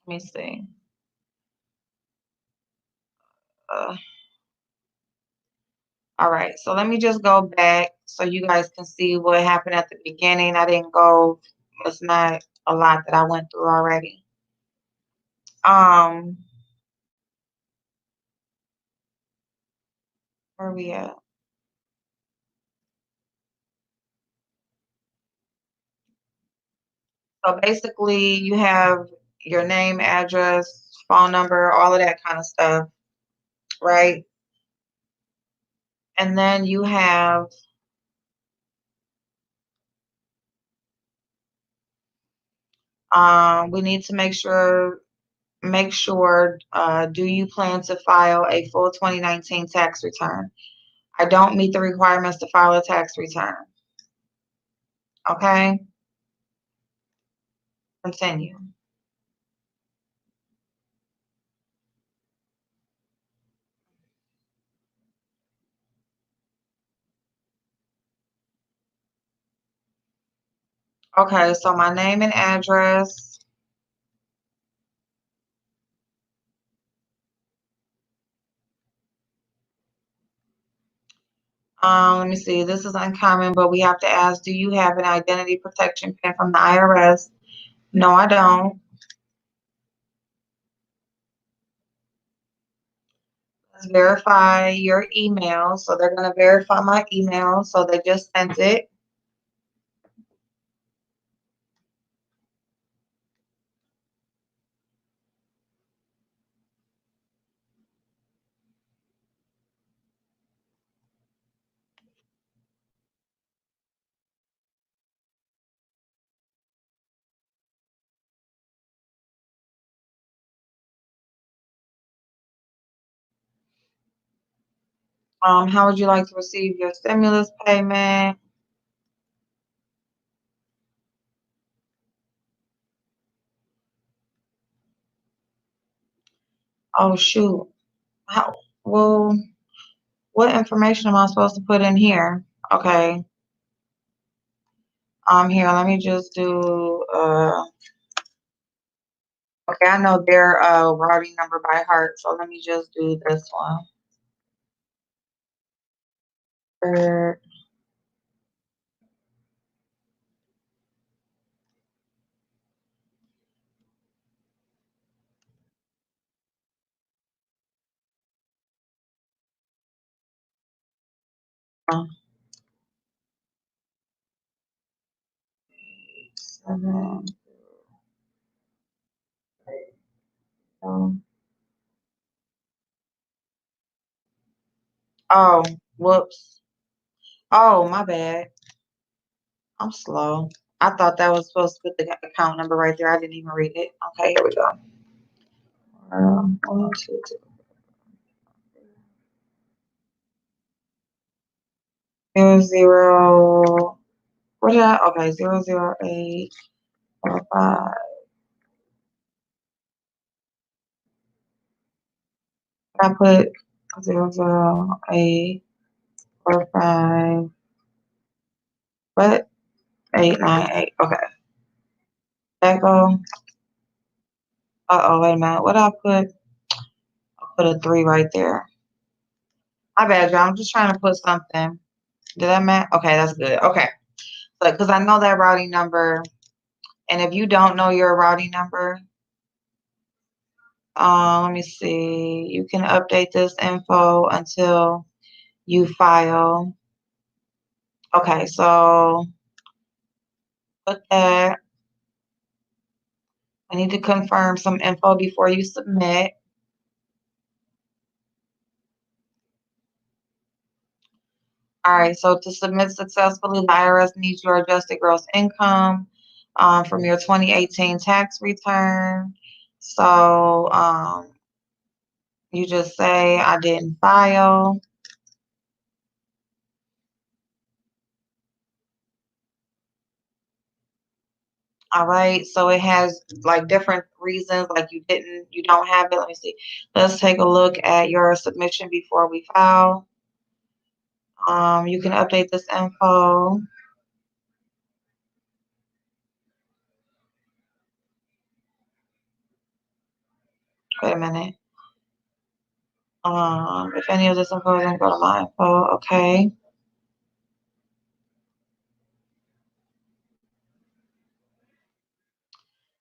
me see. Uh, all right, so let me just go back so you guys can see what happened at the beginning. I didn't go, it's not a lot that I went through already. Um, where are we at? So basically, you have your name, address, phone number, all of that kind of stuff, right? And then you have we need to make sure do you plan to file a full 2019 tax return? I don't meet the requirements to file a tax return. Okay, continue. Okay, so my name and address. Let me see. This is uncommon, but we have to ask, do you have an identity protection pin from the IRS? No, I don't. Let's verify your email. So they're going to verify my email. So they just sent it. How would you like to receive your stimulus payment? Oh, shoot. How, well, what information am I supposed to put in here? Okay. Here, let me just do, okay, I know their routing number by heart, so let me just do this one. Third, seven, oh, whoops. Oh, my bad. I'm slow. I thought that was supposed to put the account number right there. I didn't even read it. Okay, here we go. 1, 2, 2. 00. What did I? Okay, 008 5. I put 008 5. What? 898. Okay. That go. Wait a minute. What I put? I put a 3 right there. My bad, y'all. I'm just trying to put something. Did that match? Okay, that's good. Okay. So, because I know that routing number, and if you don't know your routing number, let me see. You can update this info until you file. Okay, so put that. I need to confirm some info before you submit. All right, so to submit successfully, the IRS needs your adjusted gross income from your 2018 tax return. So you just say, I didn't file. All right, so it has like different reasons, like you don't have it. Let me see. Let's take a look at your submission before we file. You can update this info. Wait a minute. If any of this info doesn't go to my info, okay.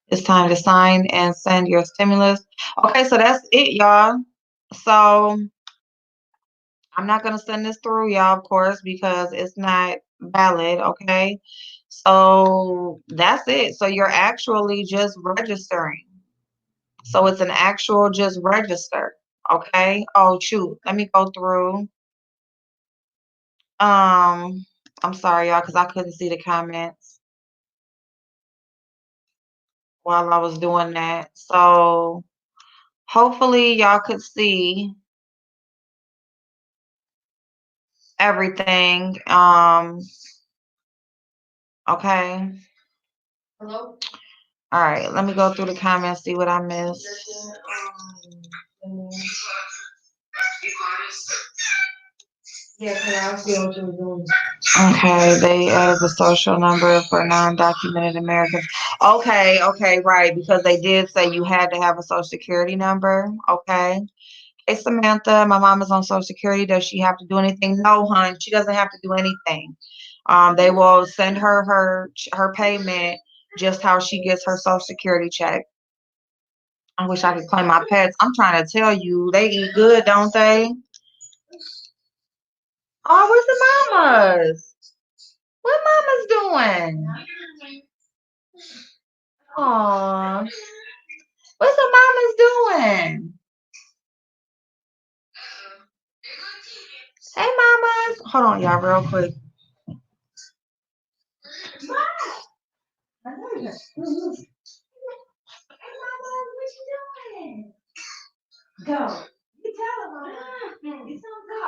It's time to sign and send your stimulus. Okay, so that's it, y'all. So I'm not gonna send this through, y'all, of course, because it's not valid, okay? So that's it. So you're actually just registering. So it's an actual just register, okay? Oh, shoot. Let me go through. I'm sorry, y'all, because I couldn't see the comments while I was doing that. So hopefully y'all could see everything. Okay. Hello? All right, let me go through the comments, see what I missed. Yeah, I see what you're doing. Okay, they added the social number for non-documented Americans. Okay, right, because they did say you had to have a social security number. Okay. Hey, Samantha, my mom is on social security. Does she have to do anything? No, hon, she doesn't have to do anything. They will send her her payment just how she gets her social security check. I wish I could claim my pets. I'm trying to tell you, they eat good, don't they? Oh, where's the mamas? What mama's doing? Oh, what's the mamas doing? Hey, mamas. Hold on, y'all, real quick. Hey, mamas, what you doing? Go. You tell them, mama. It's on go.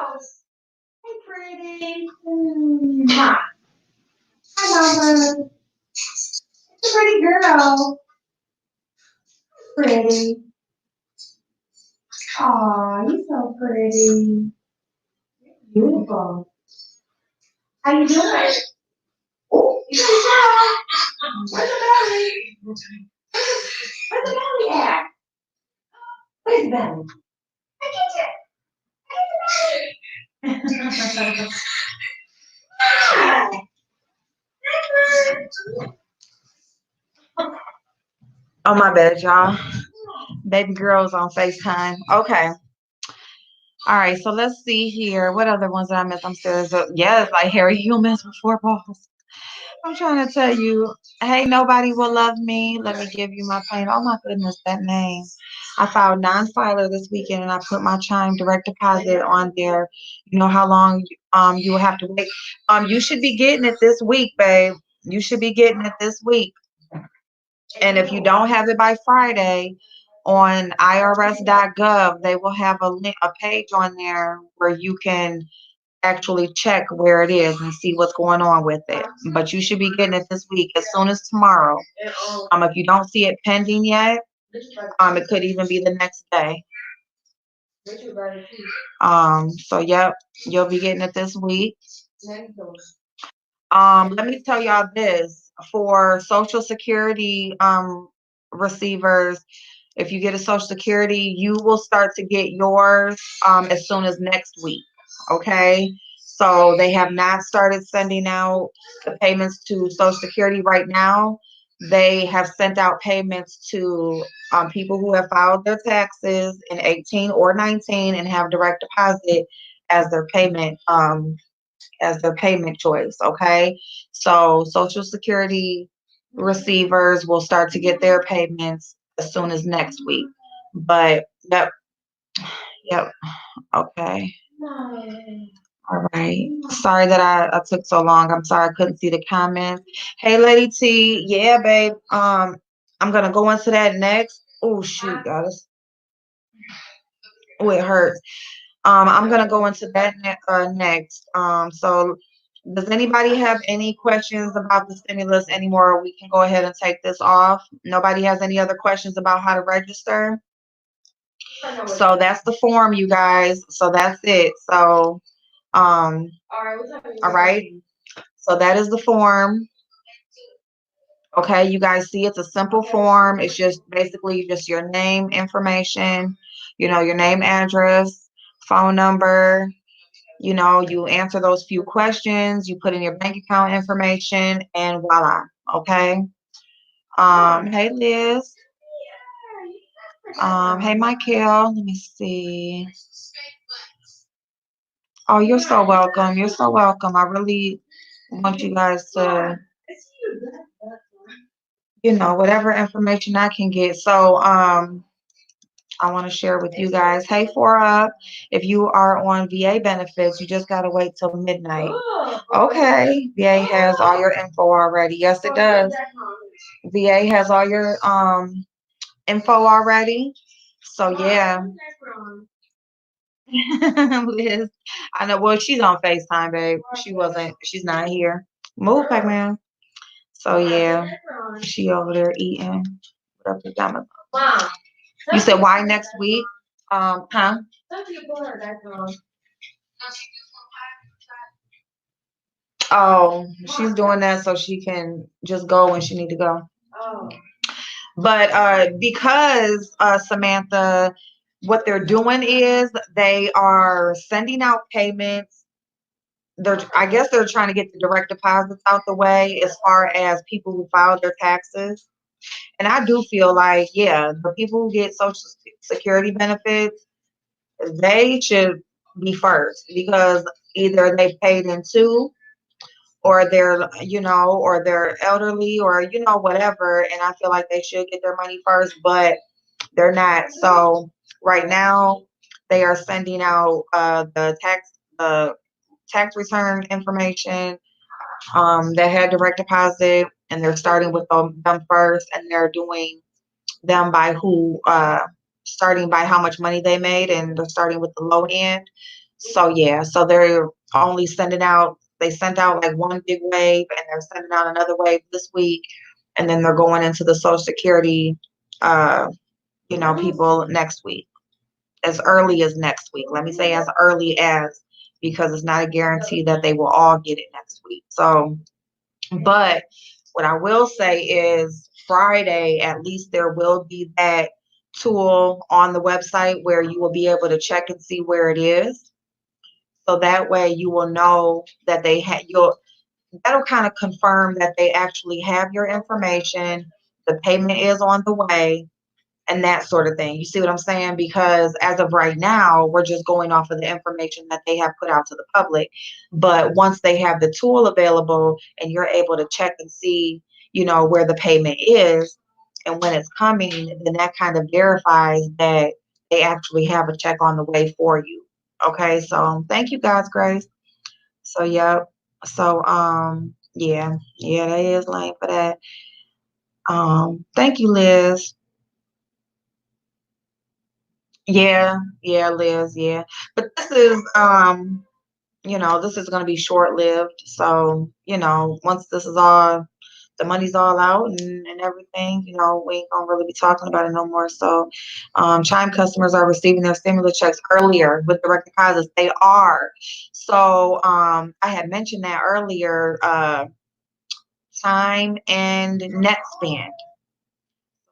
Hey, pretty. Hi. Hi, mama. It's a pretty girl. Pretty. Aw, you're so pretty. Beautiful. How you doing? Oh, you can tell. Where's the belly? Where's the belly at? Where's the belly? I get you. I get the belly. Oh, my bad, y'all. Baby girl's on FaceTime. Okay. All right, so let's see here. What other ones did I miss? I'm serious. Yes, like Harry Humans with 4 balls. I'm trying to tell you, hey, nobody will love me. Let me give you my plane. Oh my goodness, that name. I filed non-filer this weekend and I put my Chime direct deposit on there. You know how long you will have to wait. You should be getting it this week, babe. You should be getting it this week. And if you don't have it by Friday, on irs.gov, they will have a page on there where you can actually check where it is and see what's going on with it. But you should be getting it this week as soon as tomorrow. If you don't see it pending yet, it could even be the next day. So yep, you'll be getting it this week. Let me tell y'all this for Social Security receivers. If you get a Social Security, you will start to get yours as soon as next week. Okay. So they have not started sending out the payments to Social Security right now. They have sent out payments to people who have filed their taxes in 18 or 19 and have direct deposit as their payment choice. Okay. So Social Security receivers will start to get their payments as soon as next week. But yep. Okay. All right. Sorry that I took so long. I'm sorry I couldn't see the comments. Hey, Lady T. Yeah, babe. I'm gonna go into that next. Oh shoot, guys. Oh, it hurts. I'm gonna go into that next. So does anybody have any questions about the stimulus anymore? We can go ahead and take this off. Nobody has any other questions about how to register? So that's the form, you guys. So that's it. So, all right. So that is the form. Okay, you guys see it's a simple form. It's just basically just your name information, your name, address, phone number. You answer those few questions, you put in your bank account information, and voila. Okay. Hey Liz. Hey Michael. Let me see. Oh, you're so welcome. You're so welcome. I really want you guys to, whatever information I can get. So, I want to share with you guys. Hey, 4Up, if you are on VA benefits, you just got to wait till midnight. Okay. VA has all your info already. Yes, it does. VA has all your info already. So, yeah. Liz, I know. Well, she's on FaceTime, babe. She's not here. Move, Pac-Man. So, yeah. She over there eating. Whatever pajamas. You said why next week? Huh? Oh, she's doing that so she can just go when she need to go. But because Samantha, what they're doing is they are sending out payments. I guess they're trying to get the direct deposits out the way as far as people who filed their taxes. And I do feel like, yeah, the people who get Social Security benefits, they should be first because either they paid into or they're elderly or whatever, and I feel like they should get their money first, but they're not. So right now they are sending out the tax return information that had direct deposit, and they're starting with them first, and they're doing them by starting by how much money they made, and they're starting with the low end. So yeah, so they're only they sent out like one big wave, and they're sending out another wave this week, and then they're going into the Social Security, people next week, as early as next week. Let me say as early as, because it's not a guarantee that they will all get it next week. So, but what I will say is Friday, at least there will be that tool on the website where you will be able to check and see where it is. So that way you will know that that'll kind of confirm that they actually have your information. The payment is on the way and that sort of thing. You see what I'm saying? Because as of right now, we're just going off of the information that they have put out to the public. But once they have the tool available and you're able to check and see, where the payment is and when it's coming, then that kind of verifies that they actually have a check on the way for you. Okay, so thank you, God's grace. So yeah. So Yeah, yeah, that is lame for that. Thank you, Liz. Yeah, yeah, Liz, yeah. But this is this is gonna be short lived. So, once this is all the money's all out and everything, we ain't gonna really be talking about it no more. So Chime customers are receiving their stimulus checks earlier with direct deposits. They are. So I had mentioned that earlier, Chime and NetSpend.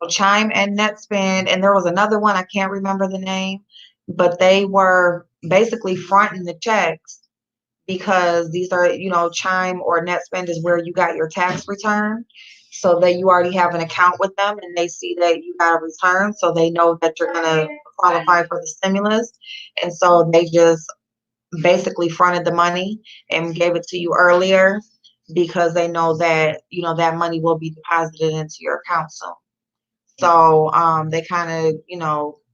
So Chime and NetSpend, and there was another one, I can't remember the name, but they were basically fronting the checks because these are, Chime or NetSpend is where you got your tax return. So that you already have an account with them and they see that you got a return. So they know that you're going to qualify for the stimulus. And so they just basically fronted the money and gave it to you earlier because they know that, that money will be deposited into your account soon. So they kind of,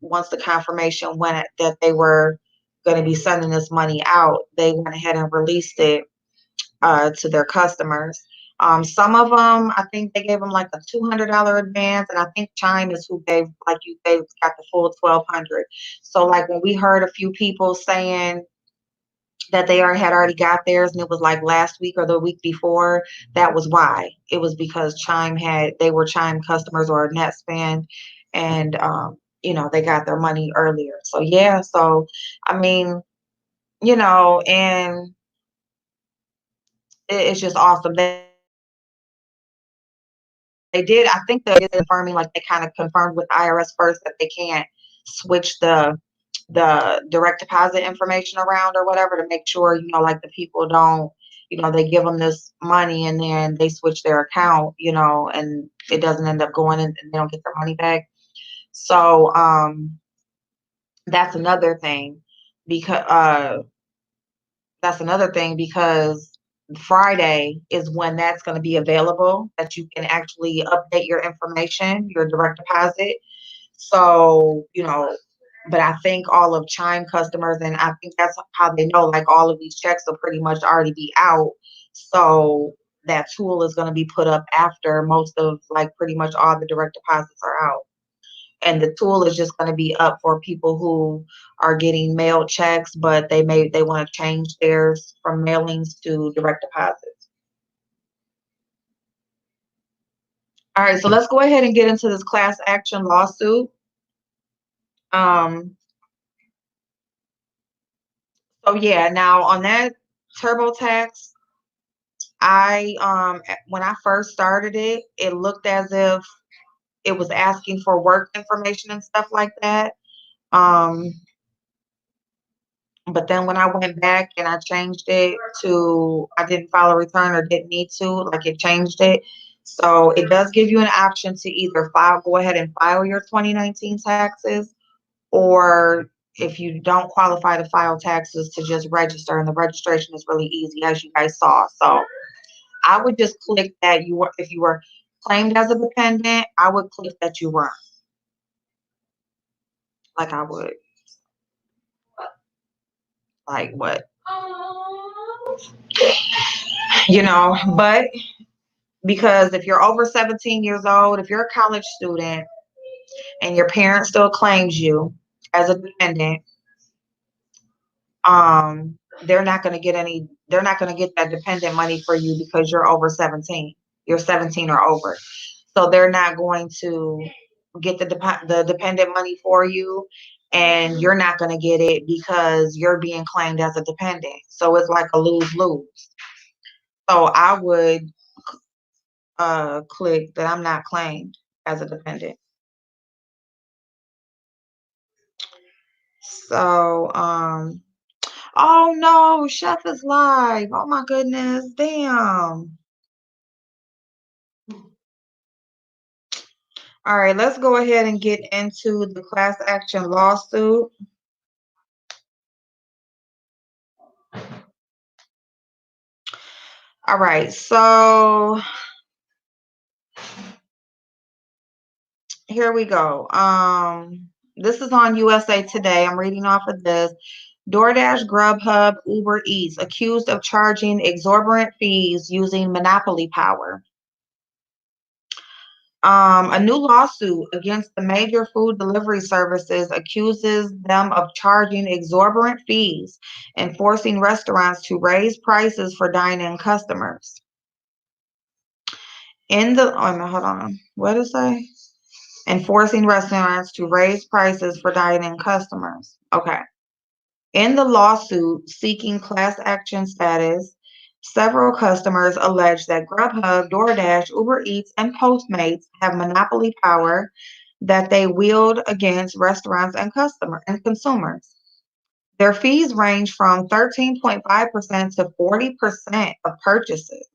once the confirmation went that they were going to be sending this money out, they went ahead and released it to their customers. Some of them, I think they gave them like a $200 advance, and I think Chime is who gave, like you, they got the full 1,200. So like when we heard a few people saying that they had already got theirs and it was like last week or the week before, that was why. It was because they were Chime customers or NetSpan, and they got their money earlier. So yeah, so I mean, and it's just awesome. They did, I think they is confirming, like they kind of confirmed with IRS first that they can't switch the direct deposit information around or whatever to make sure, like the people don't, they give them this money and then they switch their account, and it doesn't end up going in and they don't get their money back. So that's another thing because Friday is when that's going to be available that you can actually update your information, your direct deposit. So, but I think all of Chime customers, and I think that's how they know, like all of these checks will pretty much already be out. So that tool is going to be put up after most of, like pretty much all the direct deposits are out. And the tool is just going to be up for people who are getting mail checks, but they want to change theirs from mailings to direct deposits. All right, so let's go ahead and get into this class action lawsuit. Um, so yeah, now on that TurboTax, I when I first started it, it looked as if it was asking for work information and stuff like that. Um, but then when I went back and I changed it to I didn't file a return or didn't need to, like it changed it. So it does give you an option to either go ahead and file your 2019 taxes, or if you don't qualify to file taxes, to just register. And the registration is really easy, as you guys saw. So I would just click that if you were claimed as a dependent, I would click that you were, like I would, like what, but because if you're over 17 years old, if you're a college student and your parent still claims you as a dependent, they're not going to get that dependent money for you because you're over 17. You're 17 or over. So they're not going to get the dependent money for you, and you're not going to get it because you're being claimed as a dependent. So it's like a lose-lose. So I would click that I'm not claimed as a dependent. So oh no, Chef is live. Oh my goodness, damn. All right, let's go ahead and get into the class action lawsuit. All right, so here we go. This is on USA Today. I'm reading off of this. DoorDash, Grubhub, Uber Eats accused of charging exorbitant fees using monopoly power. A new lawsuit against the major food delivery services accuses them of charging exorbitant fees and forcing restaurants to raise prices for dine-in customers. Hold on. What did it say? And forcing restaurants to raise prices for dine-in customers. Okay. In the lawsuit seeking class action status, several customers allege that Grubhub, DoorDash, Uber Eats, and Postmates have monopoly power that they wield against restaurants and consumers. Their fees range from 13.5% to 40% of purchases,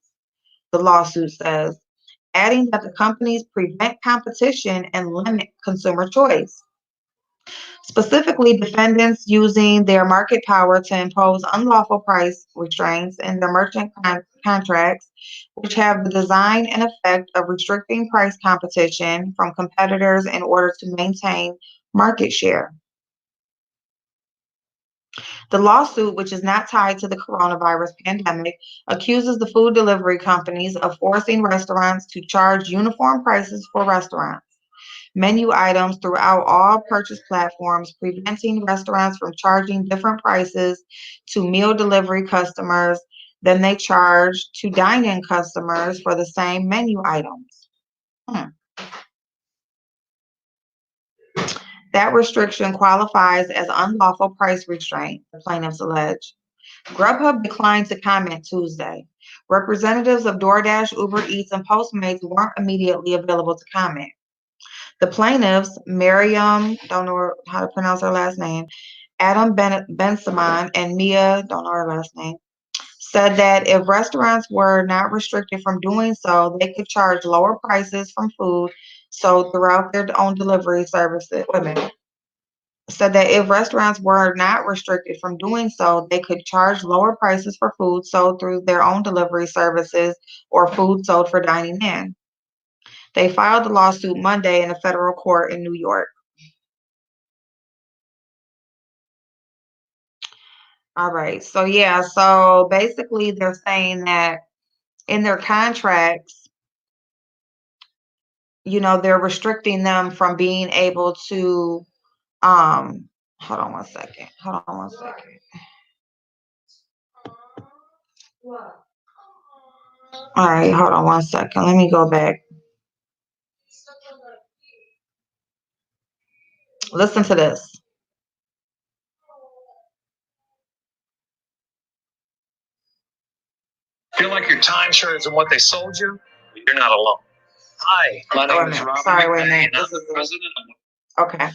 the lawsuit says, adding that the companies prevent competition and limit consumer choice. Specifically, defendants using their market power to impose unlawful price restraints in their merchant contracts, which have the design and effect of restricting price competition from competitors in order to maintain market share. The lawsuit, which is not tied to the coronavirus pandemic, accuses the food delivery companies of forcing restaurants to charge uniform prices for restaurants menu items throughout all purchase platforms, preventing restaurants from charging different prices to meal delivery customers than they charge to dine-in customers for the same menu items. That restriction qualifies as unlawful price restraint, the plaintiffs allege. Grubhub declined to comment Tuesday. Representatives of DoorDash, Uber Eats, and Postmates weren't immediately available to comment. The plaintiffs, Miriam, don't know how to pronounce her last name, Adam Bensaman, and Mia, don't know her last name, said that if restaurants were not restricted from doing so, they could charge lower prices from food sold throughout their own delivery services. Wait a minute. Said that if restaurants were not restricted from doing so, they could charge lower prices for food sold through their own delivery services or food sold for dining in. They filed the lawsuit Monday in a federal court in New York. All right. So yeah, so basically they're saying that in their contracts, they're restricting them from being able to hold on one second. Hold on one second. All right, hold on one second. Let me go back. Listen to this. Feel like your timeshare isn't what they sold you? You're not alone. Hi, my name is Robert. Sorry, wait a minute. This is president. Okay.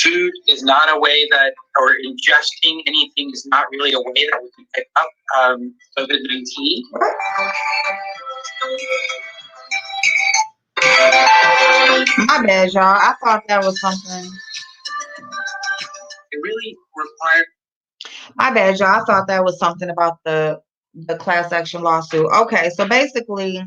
Food is not a way that, or ingesting anything is not really a way that we can pick up COVID-19. My bad, y'all. I thought that was something. It really required. My bad, y'all. I thought that was something about the class action lawsuit. Okay, so basically,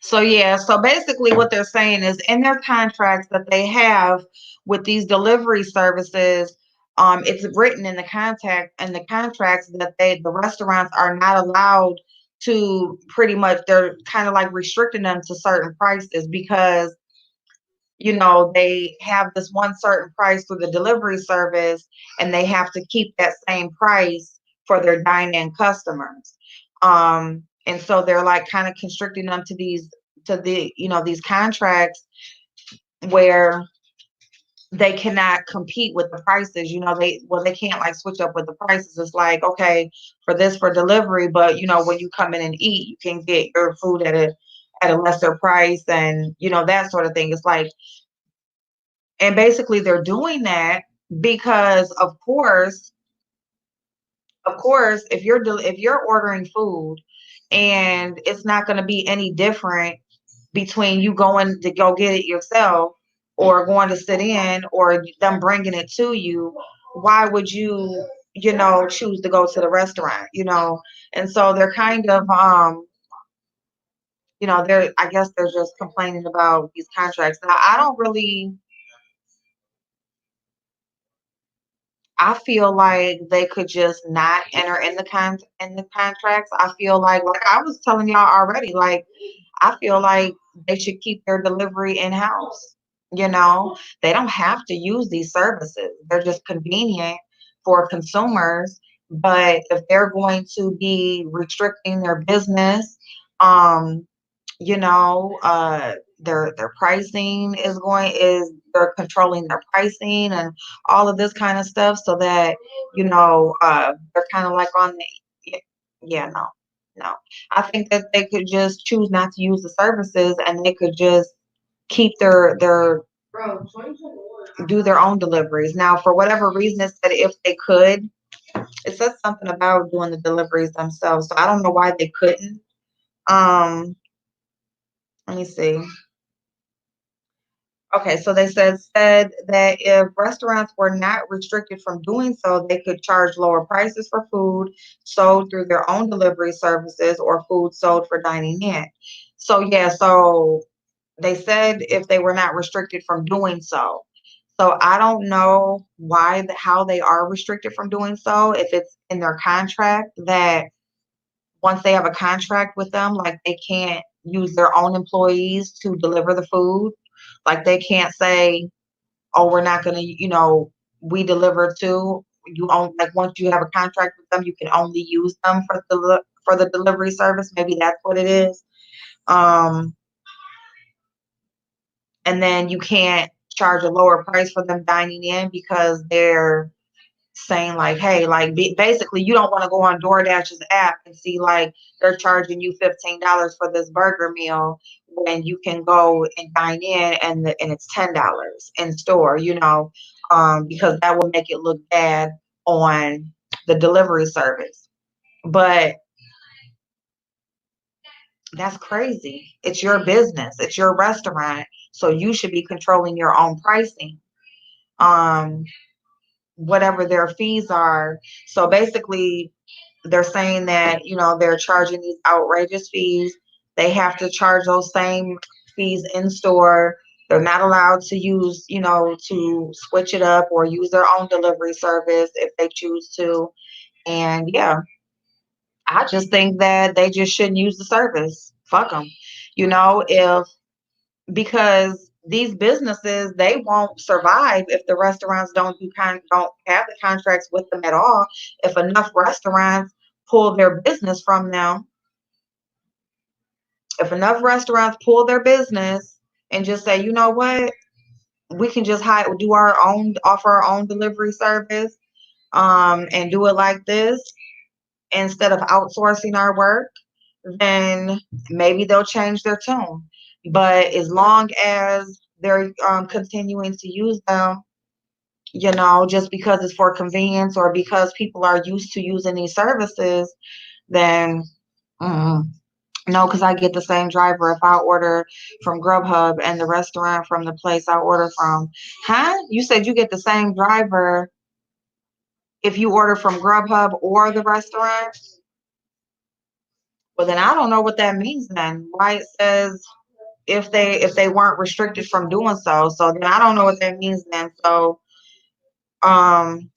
so yeah, so basically what they're saying is in their contracts that they have with these delivery services, it's written in the contracts that the restaurants are not allowed to pretty much, they're kind of like restricting them to certain prices because they have this one certain price through the delivery service and they have to keep that same price for their dine-in customers. And so they're like kind of constricting them to these contracts where they cannot compete with the prices. They can't like switch up with the prices. It's like, okay, for delivery, but when you come in and eat, you can get your food at at a lesser price, and that sort of thing. It's like, and basically they're doing that because of course, if you're ordering food and it's not going to be any different between you going to go get it yourself or going to sit in or them bringing it to you, why would you, choose to go to the restaurant, And so they're kind of, I guess they're just complaining about these contracts. Now, I feel like they could just not enter in the contracts. I feel like I was telling y'all already, like I feel like they should keep their delivery in house. They don't have to use these services. They're just convenient for consumers. But if they're going to be restricting their business, um, their pricing is they're controlling their pricing and all of this kind of stuff so that they're kind of like on the yeah, no. I think that they could just choose not to use the services and they could just keep their do their own deliveries. Now, for whatever reason, it said if they could, it says something about doing the deliveries themselves. So I don't know why they couldn't. Let me see. Okay, so they said that if restaurants were not restricted from doing so, they could charge lower prices for food sold through their own delivery services or food sold for dining in. So yeah, so they said if they were not restricted from doing so. So I don't know how they are restricted from doing so. If it's in their contract that once they have a contract with them, like they can't use their own employees to deliver the food. Like they can't say, "Oh, we're not gonna," we deliver to you. Like once you have a contract with them, you can only use them for the delivery service. Maybe that's what it is. Um, and then you can't charge a lower price for them dining in because they're saying like, hey, like basically you don't want to go on DoorDash's app and see like they're charging you $15 for this burger meal when you can go and dine in and it's $10 in store, because that will make it look bad on the delivery service. But that's crazy. It's your business. It's your restaurant. So you should be controlling your own pricing. Um, Whatever their fees are. So basically, they're saying that, they're charging these outrageous fees. They have to charge those same fees in store. They're not allowed to use, to switch it up or use their own delivery service if they choose to. And yeah, I just think that they just shouldn't use the service. Fuck them. If because these businesses they won't survive if the restaurants don't have the contracts with them at all. If enough restaurants pull their business from them, if enough restaurants pull their business and just say, you know what, we can just offer our own delivery service, and do it like this instead of outsourcing our work, then maybe they'll change their tune. But as long as they're continuing to use them, just because it's for convenience or because people are used to using these services, then no, because I get the same driver if I order from Grubhub and the restaurant from the place I order from. Huh? You said you get the same driver if you order from Grubhub or the restaurant? Well, then I don't know what that means then. Why it says if they weren't restricted from doing so. So then I don't know what that means then. So um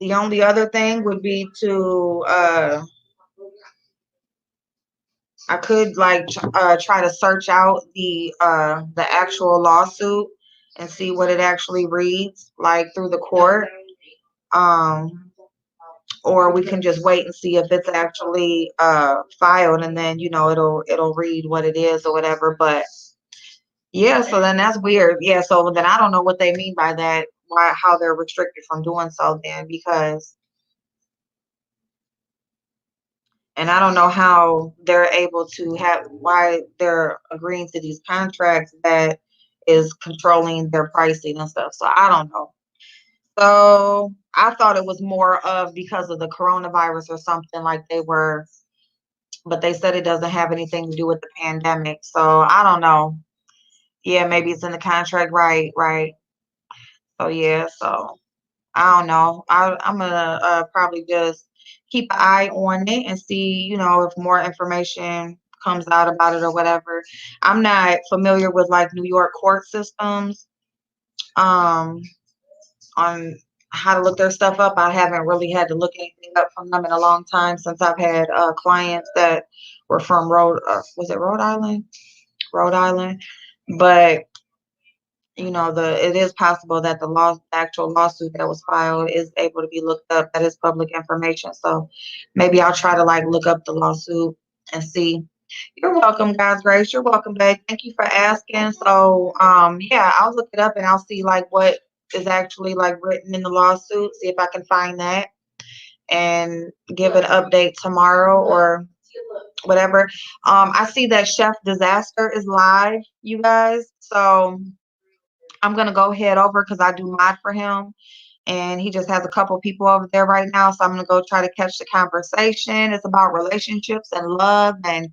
the only other thing would be to I could like try to search out the actual lawsuit and see what it actually reads like through the court. Um or we can just wait and see if it's actually filed and then it'll read what it is or whatever. But yeah, so then that's weird. Yeah, so then I don't know what they mean by that, how they're restricted from doing so then, because And I don't know how they're able to have, why they're agreeing to these contracts that is controlling their pricing and stuff. So I don't know. So I thought it was more of because of the coronavirus or something like they were, but they said it doesn't have anything to do with the pandemic. So I don't know. Yeah, maybe it's in the contract, right? Right. So yeah, so I don't know. I'm gonna probably just keep an eye on it and see, if more information comes out about it or whatever. I'm not familiar with like New York court systems, um, on how to look their stuff up. I haven't really had to look anything up from them in a long time since I've had clients that were from was it Rhode Island? Rhode Island. But it is possible that the actual lawsuit that was filed is able to be looked up. That is public information. So maybe I'll try to like look up the lawsuit and see. You're welcome, God's grace. You're welcome, babe. Thank you for asking. So yeah, I'll look it up and I'll see like what is actually like written in the lawsuit, see if I can find that and give an update tomorrow or whatever. I see that Chef Disaster is live, you guys. So I'm gonna go head over because I do mod for him, and he just has a couple people over there right now. So I'm gonna go try to catch the conversation. It's about relationships and love, and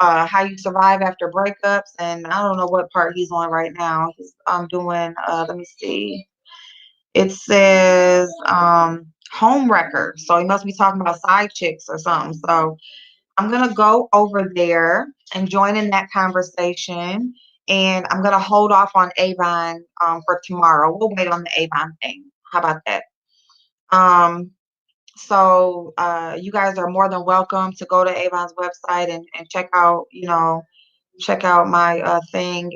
how you survive after breakups. And I don't know what part he's on right now. He's doing. Let me see. It says home wrecker. So he must be talking about side chicks or something. So I'm going to go over there and join in that conversation. And I'm going to hold off on Avon for tomorrow. We'll wait on the Avon thing. How about that? So you guys are more than welcome to go to Avon's website and check out my thing.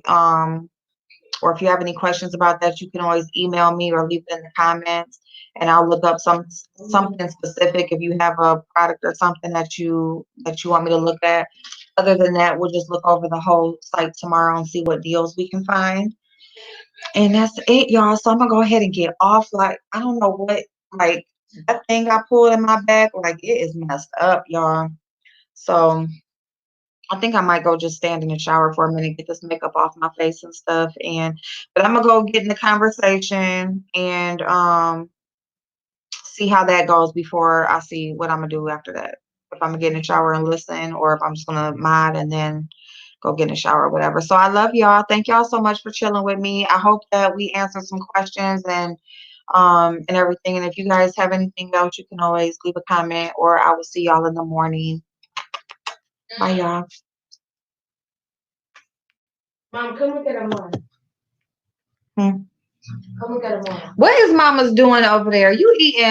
Or if you have any questions about that, you can always email me or leave it in the comments, and I'll look up something specific if you have a product or something that you want me to look at. Other than that, we'll just look over the whole site tomorrow and see what deals we can find. And that's it, y'all. So I'm gonna go ahead and get off. Like, I don't know what, like that thing I pulled in my back, like it is messed up, y'all. So I think I might go just stand in the shower for a minute, get this makeup off my face and stuff. But I'm gonna go get in the conversation and see how that goes before I see what I'm gonna do after that. If I'm gonna get in the shower and listen, or if I'm just gonna mod and then go get in the shower or whatever. So I love y'all. Thank y'all so much for chilling with me. I hope that we answered some questions and everything. And if you guys have anything else, you can always leave a comment, or I will see y'all in the morning. Bye, y'all. Mom, come look at her mom. Come look at her mom. What is Mama's doing over there? You eating?